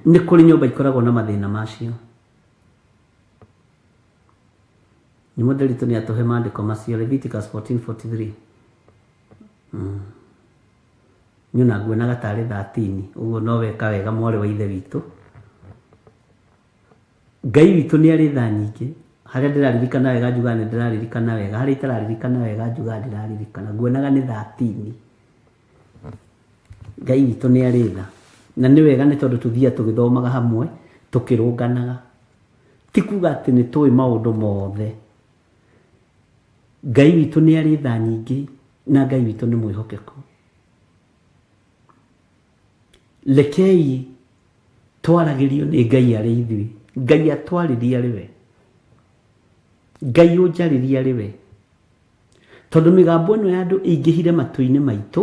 Nĩ kũrĩ nyũmba ikoragwo na mathĩna macio. Nĩ mũndũ ritũ nĩ atũhe maandĩko macio, Leviticus 14:43. Nyona nguonaga tarĩ 13, ũguo no weka wega mwarĩ wa ithe witũ. Ngai witũ nĩ arĩ tha nyingĩ, harĩa ndĩraririkana wega njuga nĩ ndĩraririkana wega, harĩa itararirikana wega njuga ndĩraririkana, nguonaga nĩ 13. Ngai witũ nĩ arĩ tha, na nĩ wega nĩ tondũ tũthiaga tũgĩthomaga hamwe tũkĩrũnganaga, ti kuga atĩ nĩ tũĩ maũndũ mothe. Ngai witũ nĩ arĩ tha nyingĩ na Ngai witũ nĩ mwĩhokeku. Rekei twaragĩrio nĩ Ngai arĩ ithuĩ, Ngai atwarĩrie arĩ we, Ngai ũnjarĩrie arĩ we, tondũ mĩgambo ĩno ya andũ ĩingĩhire matũ-inĩ maitũ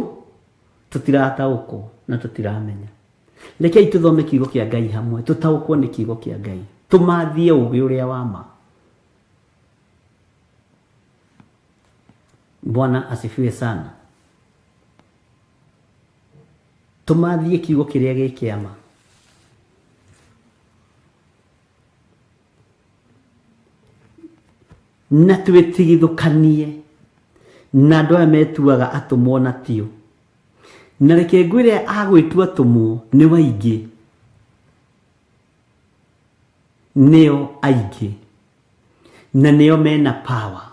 tũtirataũkwo na tũtiramenya. Rekei tũthome kiugo kĩa Ngai hamwe, tũtaũkwo nĩ kiugo kĩa Ngai, tũmathie ũũgĩ ũrĩa wa ma. Bwana asifiwe sana. Tũmathie kiugo kĩrĩa gĩ kĩama. Na twĩtigithũkanie na andũ aya metuaga atũmwo na tio. Na reke ngwĩre agwĩtua atũmwo nĩ waingĩ, nĩo aingĩ na nĩo mena power.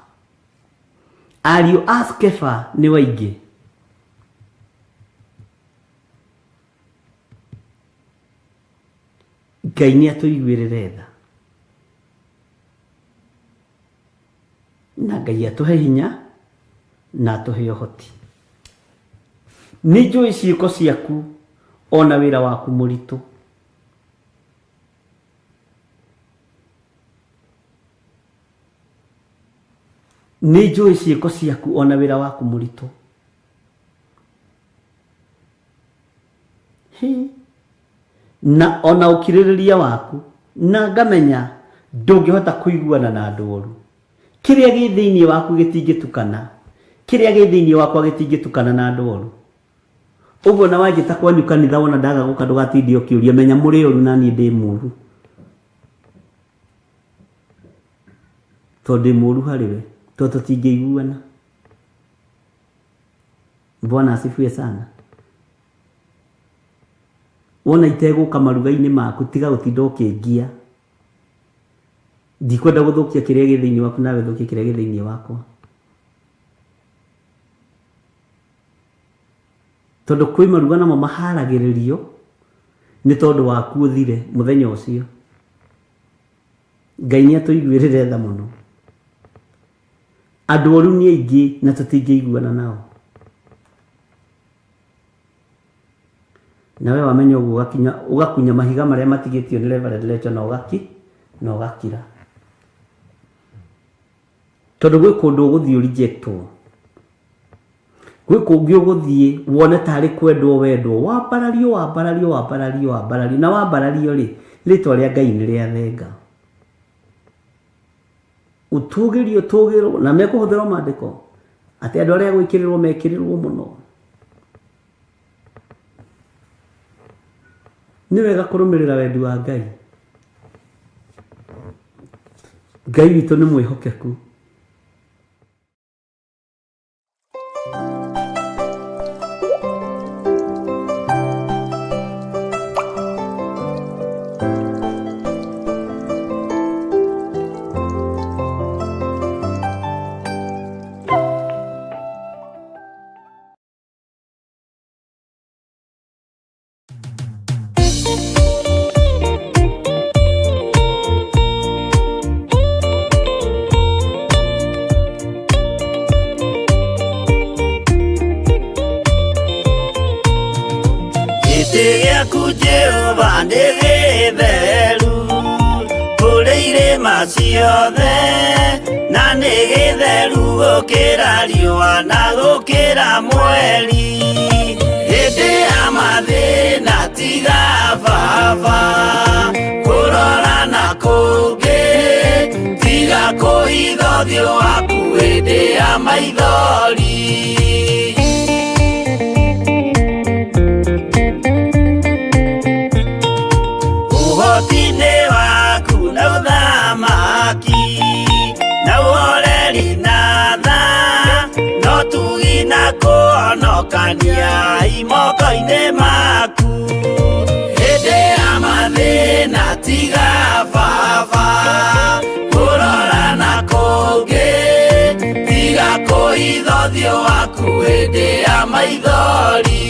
Ariũ a Skefa nĩ waingĩ, Ngai nĩ atũiguĩrĩre tha na Ngai atũhe hinya na atũhe ũhoti. Nĩ njũĩ ciĩko ciaku ona wĩra waku mũritũ. Nĩ njũĩ ciĩko ciaku ona wĩra waku mũritũ. Na ona ũkirĩrĩria waku, na ngamenya ndũngĩhota kũiguana na andũ ũru. Kĩrĩa gĩ thĩinĩ waku gĩtingĩtukana, kĩrĩa gĩ thĩinĩ wakwa gĩtingĩtukana na andũ ũru. Ũguo na wanjĩta kwanyu kanitha wona ndaga gũka ndũgatinde ũkĩũria, menya mũrĩ ũru na niĩ ndĩ mũru, tondũ ndĩ mũru harĩ we, tondũ tũtingĩiguana. Bwana asifiwe sana. Wona itegũka maruga-inĩ maku tiga gũtinda ũkĩngia. Ndikwenda gũthũkia kĩrĩa gĩ thĩinĩ waku nawe thũkie kĩrĩa gĩ thĩinĩ wakwa. Tondũ kwĩ maruga namo maharagĩrĩrio nĩ tondũ waku ũthire mũthenya ũcio. Ngai nĩ atũiguĩrĩre tha mũno. Andũ ũru nĩ aingĩ na tũtingĩiguana nao. Nawe wamenya ũguo ũgakunya mahiga marĩa matigĩtio nĩ Reverend Lecho na ũgakira. Tondũ gwĩ kũndũ ũgũthiĩ ũrejectwo. gwä kå ngä å gå thiä wone tarä kwendwo wendwo wambarario na wambarario rä twa rä a Ngai nä rä athenga å tågä rio tågä rwo na mekå hå thä rwo mandä ko atä andå arä a gwä kä rä rwo mekä rä rwo må no nä wega kå rå mä rä ra wendi wa Ngai. Ngai witå nä mwä hokeku. ciothe na nĩ gĩtheru gũkĩra riũa na gũkĩra mweri hĩndĩ ya mathĩna tiga baba kũrora na kũngĩ tiga kũhitha ũthiũ waku hĩndĩ ya maithori ũhoti-inĩ waku na ũthamaki na ũhoreri na tha no tugi na kũhonokania imoko-inĩ maku hĩndĩ ya mathĩna tiga baba kũrora na kũngĩ tiga kũhitha ũthiũ waku hĩndĩ ya maithori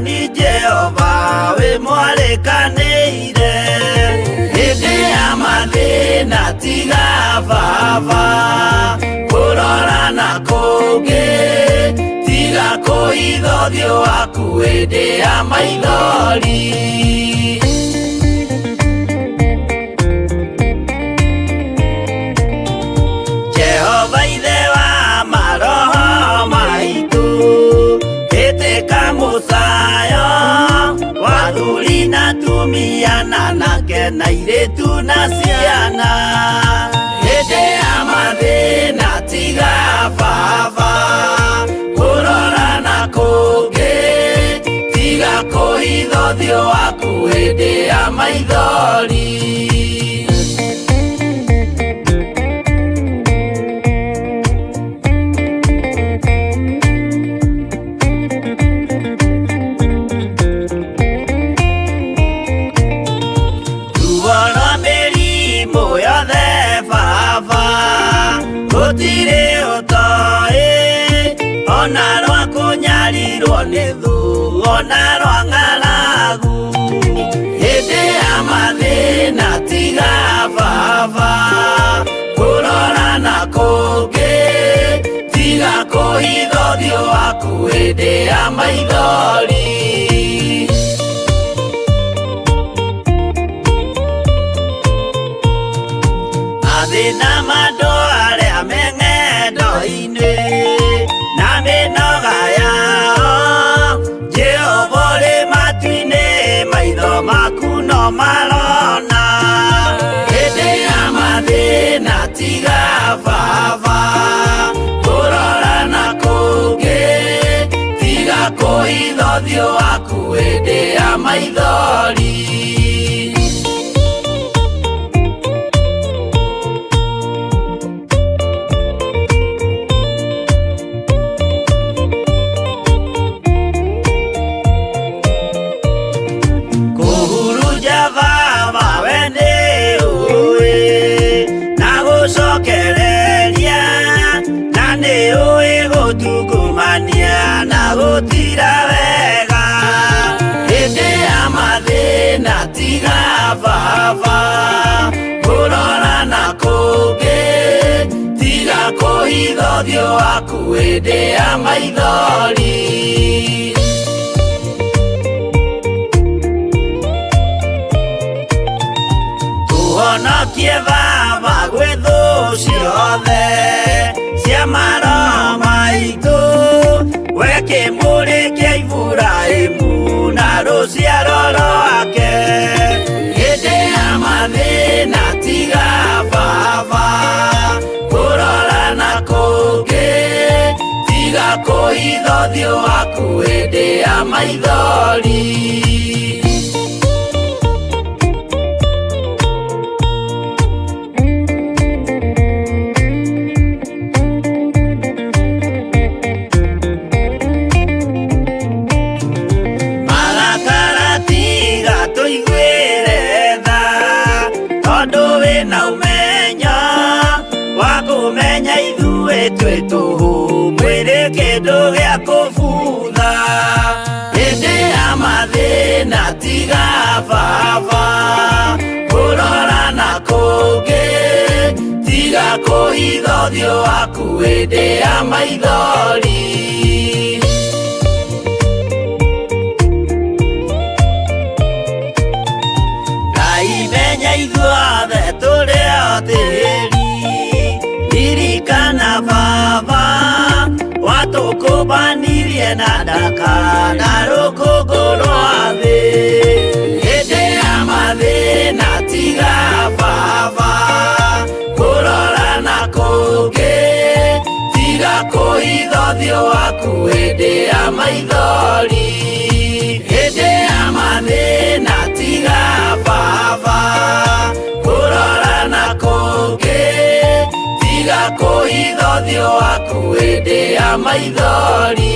Ni Jehova we mwarekanĩire hĩndĩ ya mathĩna tiga baba kũrora na kũngĩ tiga kũhitha ũthiũ waku hĩndĩ ya maithori Jehova ithe wa maroho maitũ hĩtĩka mũcayo wathuri na tumia na nake na airĩtu na ciana hĩndĩ ya mathĩna tiga baba kũrora na kũngĩ tiga kũhitha ũthiũ waku hĩndĩ ya maithori gũtirĩ ũtoĩ ona rwa kũnyarirwo nĩ thu ona rwa ng'aragu hĩndĩ ya mathĩna tiga baba kũrora na kũngĩ tiga kũhitha ũthiũ waku hĩndĩ ya maithori mathĩna mandũ arĩa me ng'endo-inĩ na mĩnoga yao Jehova ũrĩ matu-inĩ maitho maku no marona hĩndĩ ya mathĩna tiga baba kũrora na kũngĩ tiga kũhitha ũthiũ waku hĩndĩ ya maithori gũtira wega hĩndĩ ya mathĩna tiga baba kũhitha ũthiũ waku hĩndĩ ya maithori. Tũhonokie Baba gwĩ thũ ciothe cia maroho maitũ, we kĩmũrĩ kĩa Iburahĩmu na rũciaro rwake. Hĩndĩ ya mathĩna tiga Baba kũrora na kũngĩ, tiga kũhitha ũthiũ waku hĩndĩ ya maithori. Kũmenya ithuĩ twĩ tũhũ mwĩrĩ kĩndũ gĩa kũbutha. Hĩndĩ ya mathĩna tiga Baba kũrora na kũngĩ, tiga kũhitha ũthiũ waku hĩndĩ ya maithori. Ngai menya ithuothe tũrĩ o tĩri, ririkana Baba watũkũmbanirie na ndaka na rũkũngũ rwa thĩ. Hĩndĩ ya mathĩna tiga Baba kũrora na kũngĩ, tiga kũhitha ũthiũ waku hĩndĩ ya maithori. Hĩndĩ ya mathĩna tiga Baba kũrora na kũngĩ, tiga kũhitha ũthiũ waku hĩndĩ ya maithori.